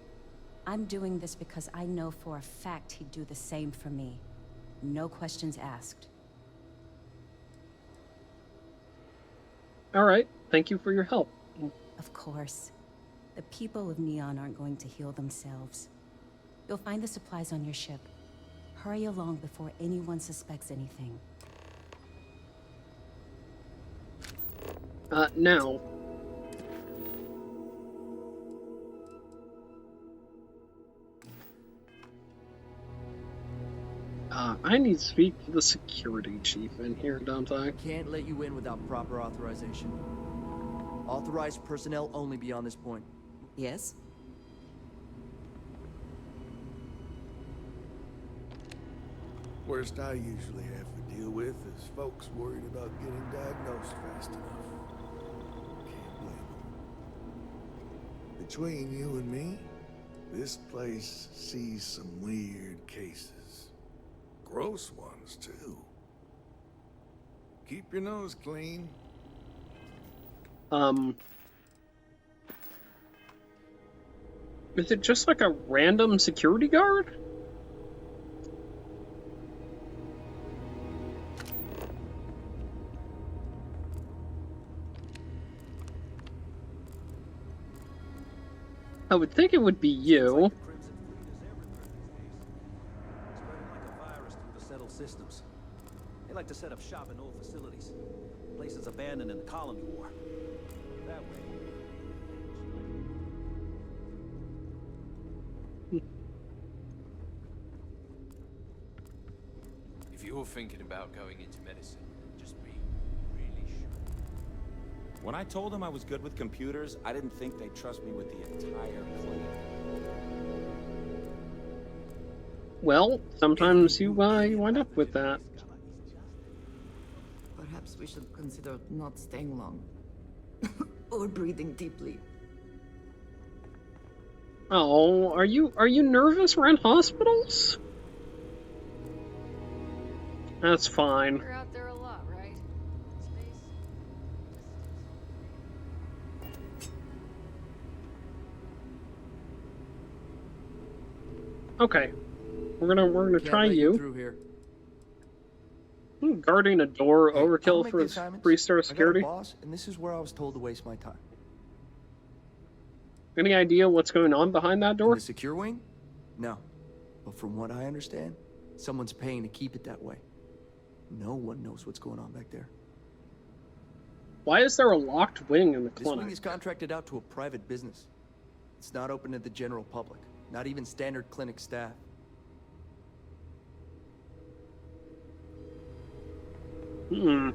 I'm doing this because I know for a fact he'd do the same for me. No questions asked. All right. Thank you for your help. Of course. The people of Neon aren't going to heal themselves. You'll find the supplies on your ship. Hurry along before anyone suspects anything. Now. I need to speak to the security chief in here, don't I? Can't let you in without proper authorization. Authorized personnel only beyond this point. Yes? Worst I usually have to deal with is folks worried about getting diagnosed fast enough. Can't blame them. Between you and me, this place sees some weird cases. Gross ones, too. Keep your nose clean. Is it just like a random security guard? I would think it would be you. Systems. They like to set up shop in old facilities, places abandoned in the colony war. That way. If you're thinking about going into medicine, just be really sure. When I told them I was good with computers, I didn't think they'd trust me with the entire clinic. Well, sometimes you wind up with that. Perhaps we should consider not staying long. Or breathing deeply. Oh, are you nervous around hospitals? That's fine. You're out there a lot, right? Space. Okay. We're gonna try you. Through here. Guarding a door, Hey, I'll overkill make for the his assignments. 3-star security. I got a boss, and this is where I was told to waste my time. Any idea what's going on behind that In door? the secure wing? No. But from what I understand, someone's paying to keep it that way. No one knows what's going on back there. Why is there a locked wing in the This wing clinic? is contracted out to a private business. It's not open to the general public, not even standard clinic staff. So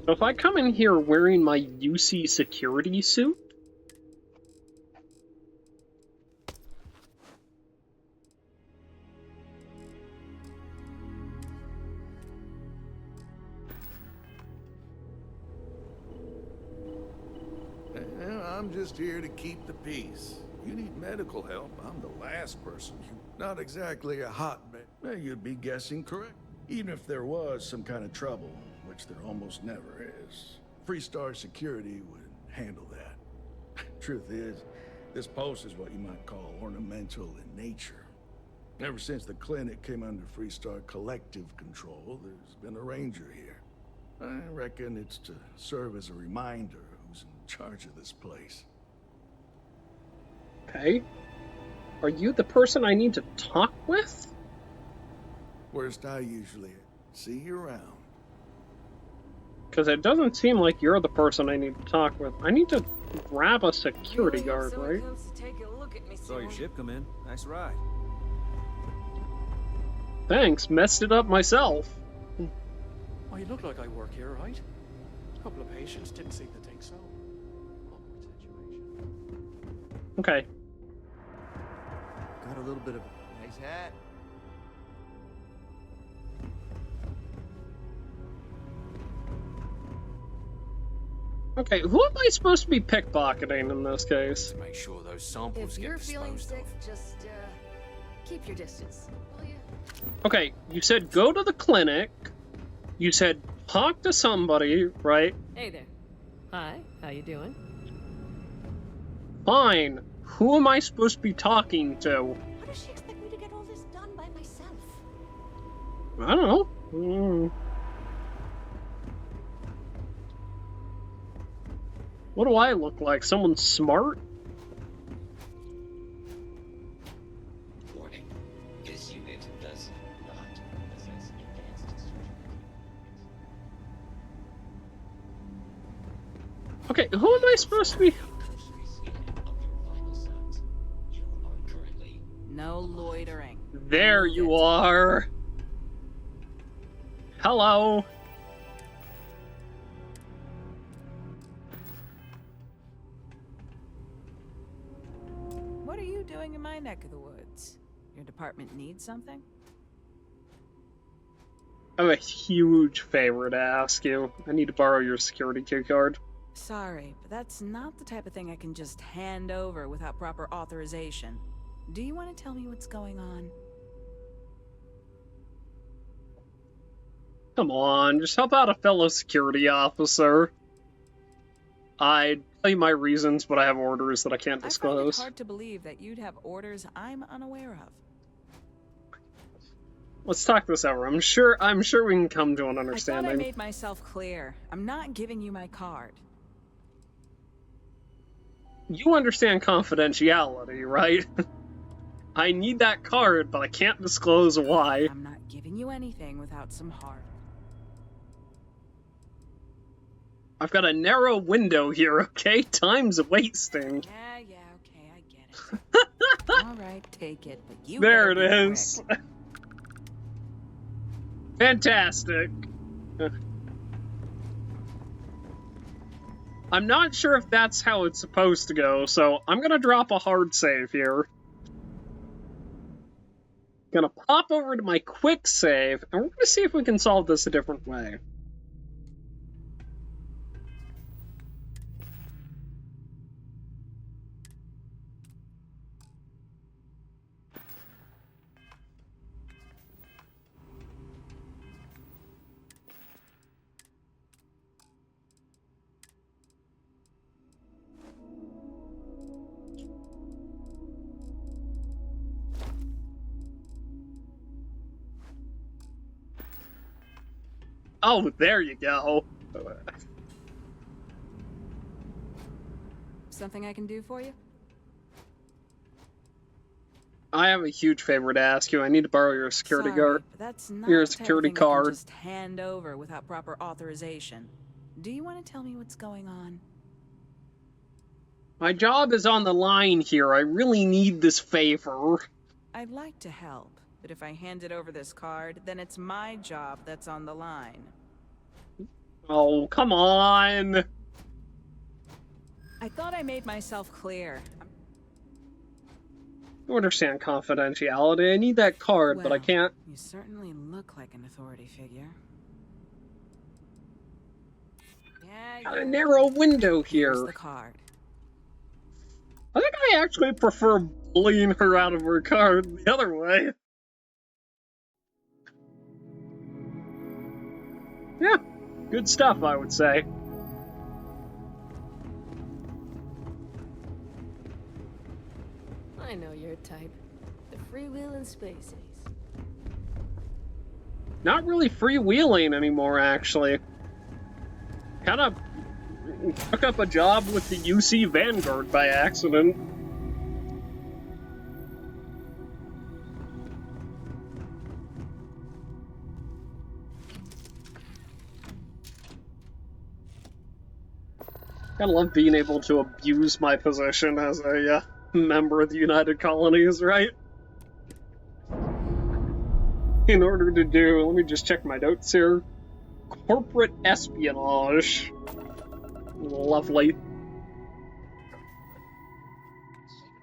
if I come in here wearing my UC security suit, I'm just here to keep the peace. You need medical help, I'm the last person. Not exactly a hotbed. You'd be guessing correct. Even if there was some kind of trouble, which there almost never is, Freestar Security would handle that. Truth is, this post is what you might call ornamental in nature. Ever since the clinic came under Freestar collective control, there's been a ranger here. I reckon it's to serve as a reminder who's in charge of this place. okay. Are you the person I need to talk with? Worst I usually see you around. Because it doesn't seem like you're the person I need to talk with. I need to grab a security guard, right? Saw your ship come in. Nice ride. Thanks, messed it up myself. Oh, you look like I work here, right? A couple of patients didn't seem to think so. Awkward situation. Okay. Got a little bit of a nice hat. Okay, who am I supposed to be pickpocketing in this case? Make sure those samples If get you're feeling disposed sick, of. just keep your distance, will you? Okay, you said go to the clinic. You said talk to somebody, right? Hey there. Hi, how you doing? Fine. Who am I supposed to be talking to? How does she expect me to get all this done by myself? I don't know. What do I look like? Someone smart? Warning. This unit does not possess advanced surgical. Okay, who am I supposed to be? No loitering. There you are. Hello. in my neck of the woods. Your department needs something? I have a huge favor to ask you. I need to borrow your security key card. Sorry, but that's not the type of thing I can just hand over without proper authorization. Do you want to tell me what's going on? Come on, just help out a fellow security officer. I'd tell you my reasons, but I have orders that I can't disclose. I find it hard to believe that you'd have orders I'm unaware of. Let's talk this over. I'm sure we can come to an understanding. I thought I made myself clear. I'm not giving you my card. You understand confidentiality, right? I need that card, but I can't disclose why. I'm not giving you anything without some heart. I've got a narrow window here, okay? Time's wasting. Yeah, okay, I get it. All right, take it, but you there it is. Fantastic. I'm not sure if that's how it's supposed to go, so I'm gonna drop a hard save here. Gonna pop over to my quick save, and we're gonna see if we can solve this a different way. Oh, there you go. Something I can do for you? I have a huge favor to ask you. I need to borrow your security guard. That's not your the security type of thing I can card. just hand over without proper authorization. Do you want to tell me what's going on? My job is on the line here. I really need this favor. I'd like to help, but if I handed over this card, then it's my job that's on the line. Oh, come on. I thought I made myself clear. You understand confidentiality. I need that card, Well, but I can't. You certainly look like an authority figure. Yeah, Got a narrow window here. Here's the card. I think I actually prefer bullying her out of her card the other way. Yeah, good stuff, I would say. I know your type. The freewheeling spaces. Not really freewheeling anymore, actually. Kind of took up a job with the UC Vanguard by accident. I love being able to abuse my position as a member of the United Colonies, right? In order to do, let me just check my notes here. Corporate espionage. Lovely.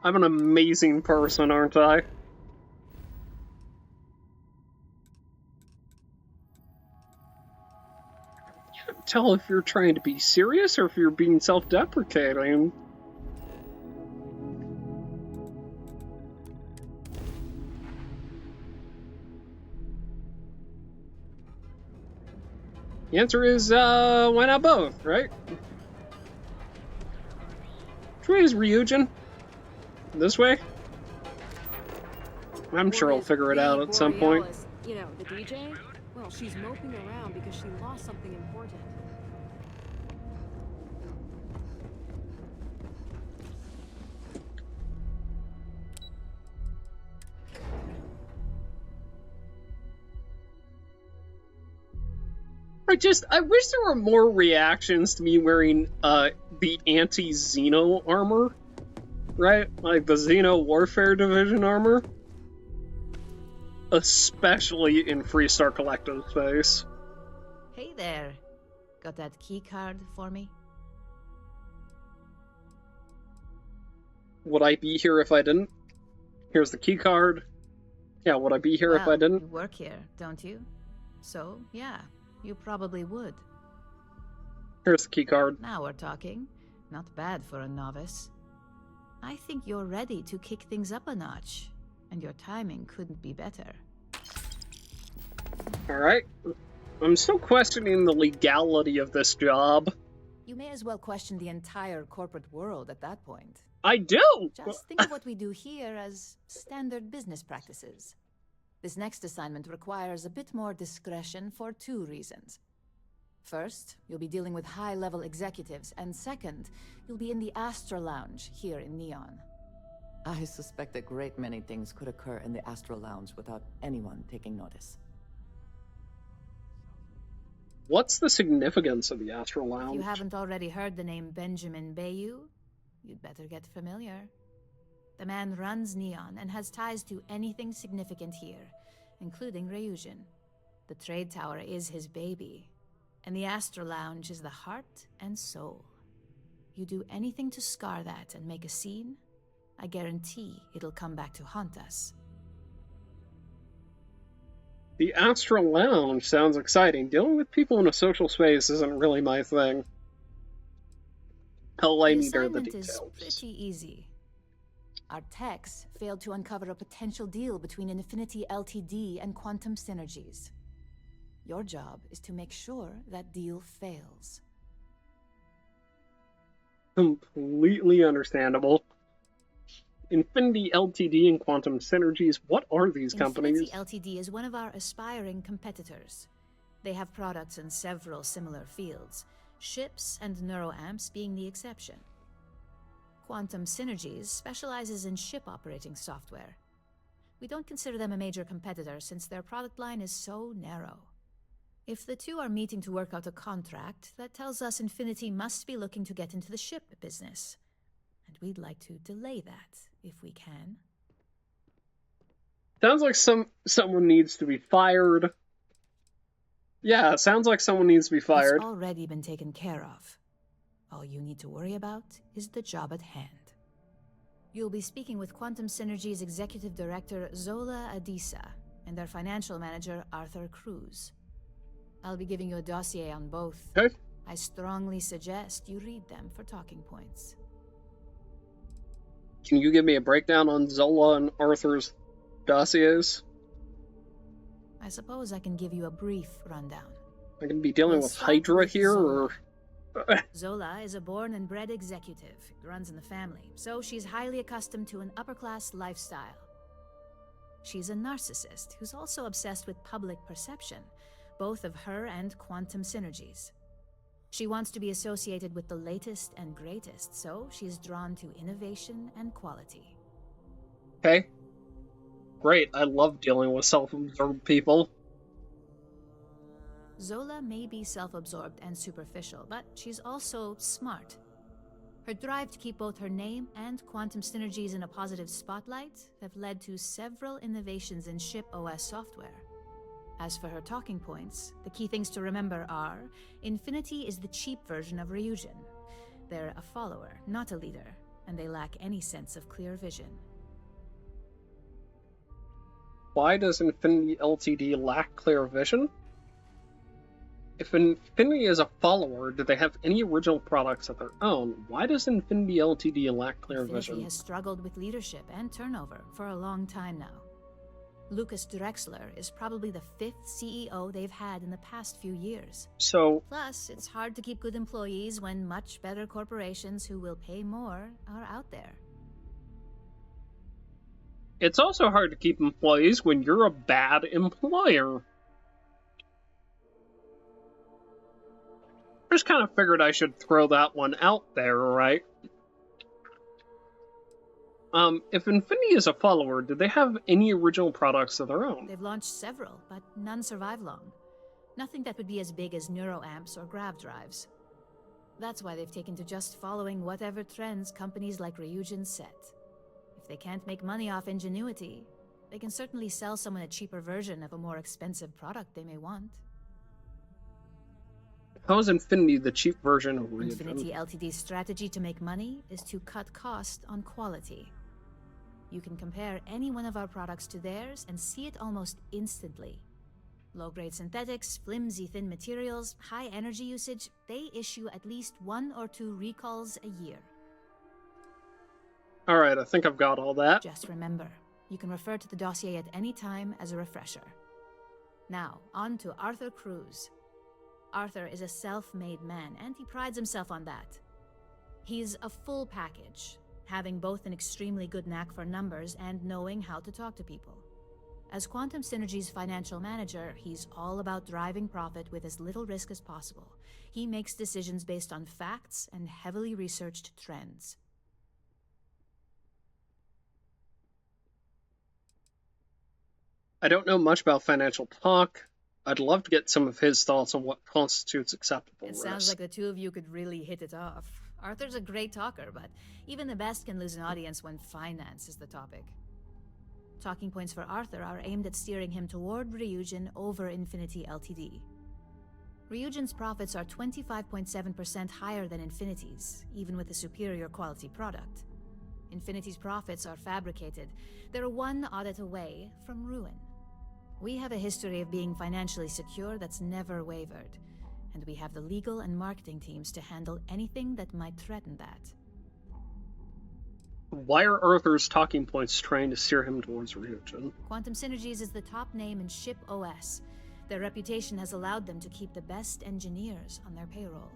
I'm an amazing person, aren't I? Can't tell if you're trying to be serious or if you're being self-deprecating. The answer is, why not both, right? Which way is Ryujin? This way? I'm sure I'll figure it out at some point. You know, the DJ? Well, she's moping around because she lost something important. I wish there were more reactions to me wearing, the anti-Xeno armor. Right? Like the Xeno Warfare Division armor. Especially in Freestar Collective space. Hey there. Got that key card for me? Would I be here if I didn't? Here's the key card. Yeah, would I be here if I didn't? You work here, don't you? So, yeah, you probably would. Here's the key card. Now we're talking. Not bad for a novice. I think you're ready to kick things up a notch, and your timing couldn't be better. Alright. I'm still questioning the legality of this job. You may as well question the entire corporate world at that point. I do! Just think of what we do here as standard business practices. This next assignment requires a bit more discretion for 2 reasons. First, you'll be dealing with high-level executives, and second, you'll be in the Astra Lounge here in Neon. I suspect a great many things could occur in the Astra Lounge without anyone taking notice. What's the significance of the Astra If Lounge? you haven't already heard the name Benjamin Bayou, you'd better get familiar. The man runs Neon and has ties to anything significant here, including Ryujin. The trade tower is his baby, and the Astra Lounge is the heart and soul. You do anything to scar that and make a scene, I guarantee it'll come back to haunt us. The Astra Lounge sounds exciting. Dealing with people in a social space isn't really my thing. All I need are the details. The assignment is pretty easy. Our techs failed to uncover a potential deal between Infinity Ltd and Quantum Synergies. Your job is to make sure that deal fails. Completely understandable. Infinity Ltd and Quantum Synergies, what are these companies? Infinity Ltd is one of our aspiring competitors. They have products in several similar fields, ships and neuroamps being the exception. Quantum Synergies specializes in ship operating software. We don't consider them a major competitor since their product line is so narrow. If the two are meeting to work out a contract, that tells us Infinity must be looking to get into the ship business. And we'd like to delay that, if we can. Sounds like someone needs to be fired. Yeah, sounds like someone needs to be fired. It's already been taken care of. All you need to worry about is the job at hand. You'll be speaking with Quantum Synergy's Executive Director Zola Adisa and their Financial Manager Arthur Cruz. I'll be giving you a dossier on both. Okay. I strongly suggest you read them for talking points. Can you give me a breakdown on Zola and Arthur's dossiers? I suppose I can give you a brief rundown. I can be dealing with Hydra here, or... Zola is a born and bred executive. It runs in the family, so she's highly accustomed to an upper-class lifestyle. She's a narcissist who's also obsessed with public perception, both of her and Quantum Synergies. She wants to be associated with the latest and greatest, so she's drawn to innovation and quality. Okay. Great, I love dealing with self-absorbed people. Zola may be self-absorbed and superficial, but she's also smart. Her drive to keep both her name and Quantum Synergies in a positive spotlight have led to several innovations in ship OS software. As for her talking points, the key things to remember are, Infinity is the cheap version of Ryujin. They're a follower, not a leader, and they lack any sense of clear vision. Why does Infinity Ltd lack clear vision? If Infinity is a follower, do they have any original products of their own? Why does Infinity Ltd lack clear vision? Infinity has struggled with leadership and turnover for a long time now. Lucas Drexler is probably the 5th CEO they've had in the past few years. So... Plus, it's hard to keep good employees when much better corporations who will pay more are out there. It's also hard to keep employees when you're a bad employer. Just kind of figured I should throw that one out there, right? If Infinity is a follower, do they have any original products of their own? They've launched several, but none survive long. Nothing that would be as big as neuroamps or grav drives. That's why they've taken to just following whatever trends companies like Ryujin set. If they can't make money off ingenuity, they can certainly sell someone a cheaper version of a more expensive product they may want. How is Infinity the cheap version of Ryujin? Infinity Ltd's strategy to make money is to cut cost on quality. You can compare any one of our products to theirs and see it almost instantly. Low-grade synthetics, flimsy thin materials, high energy usage, they issue at least 1 or 2 recalls a year. Alright, I think I've got all that. Just remember, you can refer to the dossier at any time as a refresher. Now, on to Arthur Cruz. Arthur is a self-made man, and he prides himself on that. He's a full package, having both an extremely good knack for numbers and knowing how to talk to people. As Quantum Synergy's financial manager, he's all about driving profit with as little risk as possible. He makes decisions based on facts and heavily researched trends. I don't know much about financial talk. I'd love to get some of his thoughts on what constitutes acceptable It risk. sounds like the two of you could really hit it off. Arthur's a great talker, but even the best can lose an audience when finance is the topic. Talking points for Arthur are aimed at steering him toward Ryujin over Infinity Ltd. Ryujin's profits are 25.7% higher than Infinity's, even with a superior quality product. Infinity's profits are fabricated. They're one audit away from ruin. We have a history of being financially secure that's never wavered, and we have the legal and marketing teams to handle anything that might threaten that. Why are Arthur's talking points trying to steer him towards Ryujin? Quantum Synergies is the top name in ship OS. Their reputation has allowed them to keep the best engineers on their payroll.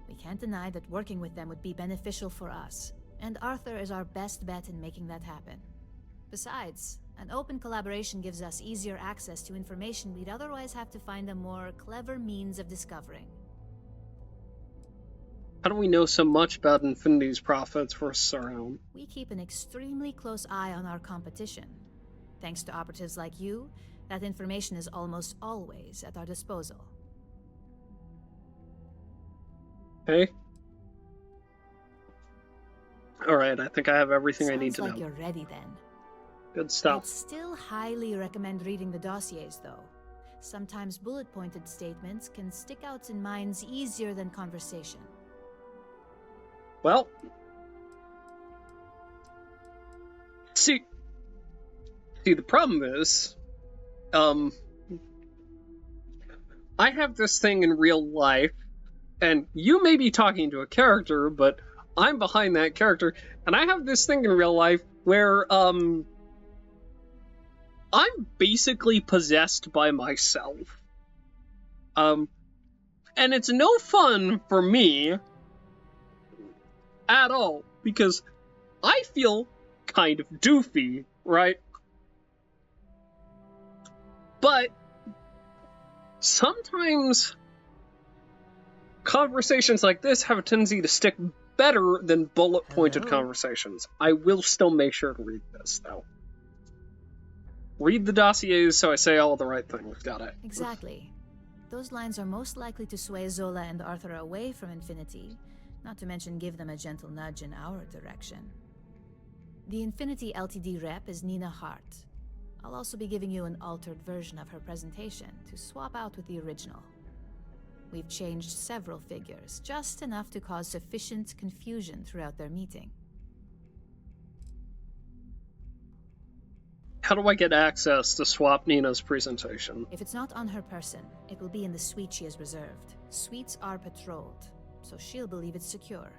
We can't deny that working with them would be beneficial for us, and Arthur is our best bet in making that happen. Besides, an open collaboration gives us easier access to information we'd otherwise have to find a more clever means of discovering. How do we know so much about Infinity's profits versus our own? We keep an extremely close eye on our competition. Thanks to operatives like you, that information is almost always at our disposal. Hey? Alright, I think I have everything I need to know. Sounds like you're ready then. Good stuff. I'd still highly recommend reading the dossiers, though. Sometimes bullet-pointed statements can stick out in minds easier than conversation. Well, see, the problem is, I have this thing in real life, and you may be talking to a character, but I'm behind that character, and I have this thing in real life where, I'm basically possessed by myself. And it's no fun for me at all, because I feel kind of doofy, right? But sometimes conversations like this have a tendency to stick better than bullet-pointed conversations. I will still make sure to read this, though. Read the dossiers so I say all the right things. Got it. Exactly. Those lines are most likely to sway Zola and Arthur away from Infinity, not to mention give them a gentle nudge in our direction. The Infinity Ltd rep is Nina Hart. I'll also be giving you an altered version of her presentation to swap out with the original. We've changed several figures, just enough to cause sufficient confusion throughout their meeting. How do I get access to swap Nina's presentation? If it's not on her person, it will be in the suite she has reserved. Suites are patrolled, so she'll believe it's secure.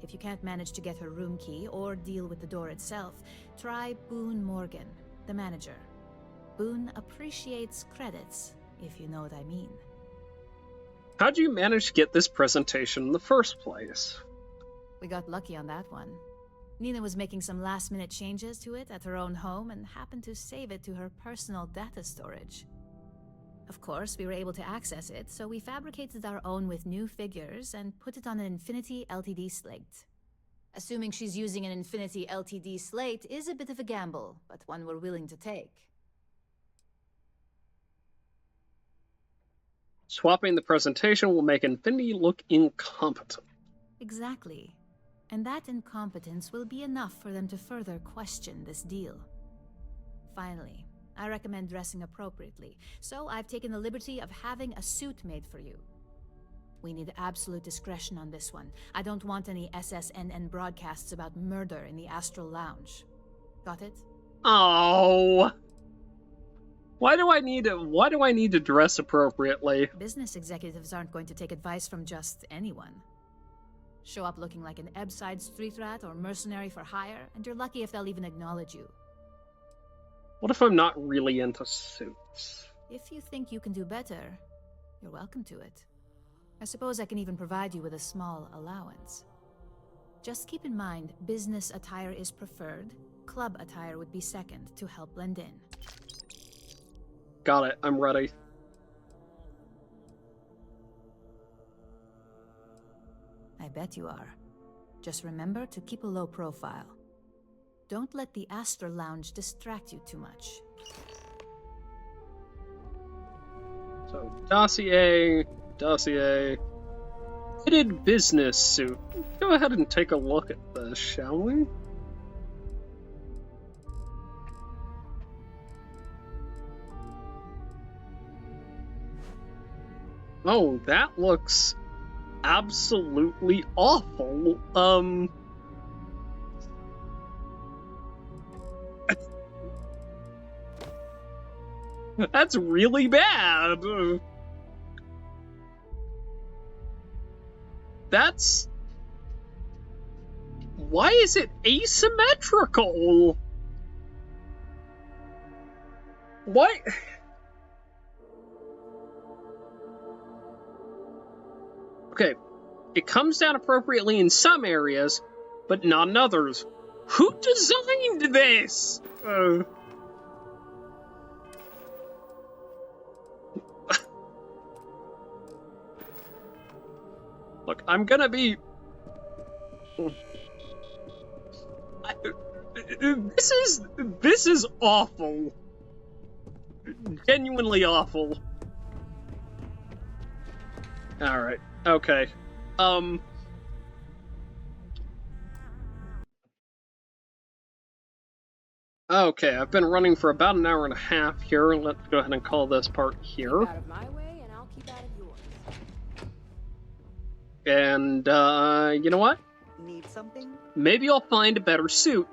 If you can't manage to get her room key or deal with the door itself, try Boone Morgan, the manager. Boone appreciates credits, if you know what I mean. How'd you manage to get this presentation in the first place? We got lucky on that one. Nina was making some last-minute changes to it at her own home and happened to save it to her personal data storage. Of course, we were able to access it, so we fabricated our own with new figures and put it on an Infinity Ltd slate. Assuming she's using an Infinity Ltd slate is a bit of a gamble, but one we're willing to take. Swapping the presentation will make Infinity look incompetent. Exactly. And that incompetence will be enough for them to further question this deal. Finally, I recommend dressing appropriately, so I've taken the liberty of having a suit made for you. We need absolute discretion on this one. I don't want any SSNN broadcasts about murder in the Astral Lounge. Got it? Oh. Why do I need to dress appropriately? Business executives aren't going to take advice from just anyone. Show up looking like an Ebbside street rat or mercenary for hire, and you're lucky if they'll even acknowledge you. What if I'm not really into suits? If you think you can do better, you're welcome to it. I suppose I can even provide you with a small allowance. Just keep in mind, business attire is preferred. Club attire would be second to help blend in. Got it. I'm ready. I bet you are. Just remember to keep a low profile. Don't let the Astral Lounge distract you too much. So, dossier. Fitted business suit. Go ahead and take a look at this, shall we? Oh, that looks absolutely awful. That's really bad. That's... Why is it asymmetrical? What? Okay, it comes down appropriately in some areas, but not in others. Who designed this? Look, I'm gonna be... This is awful. Genuinely awful. Alright, okay. Okay, I've been running for about an hour and a half here. Let's go ahead and call this part here. Keep out of my way, and I'll keep out of yours. And, you know what? Need something? Maybe I'll find a better suit.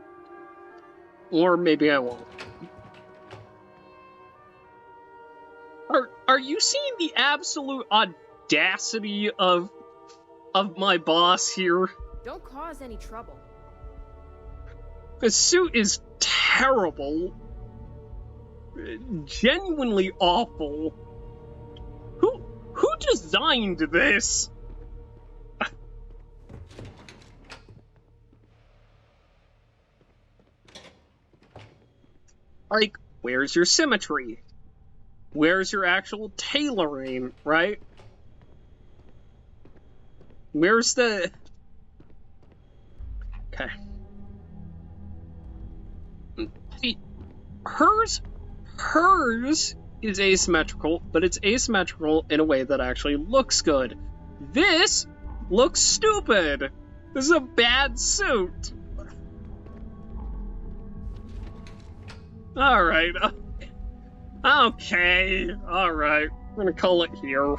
Or maybe I won't. Are you seeing the absolute audacity of my boss here? Don't cause any trouble. This suit is terrible. Genuinely awful. Who designed this? Like, where's your symmetry? Where's your actual tailoring, right? Where's the... Okay. See, hers is asymmetrical, but it's asymmetrical in a way that actually looks good. This looks stupid. This is a bad suit. Alright. Okay. Alright. We're gonna call it here.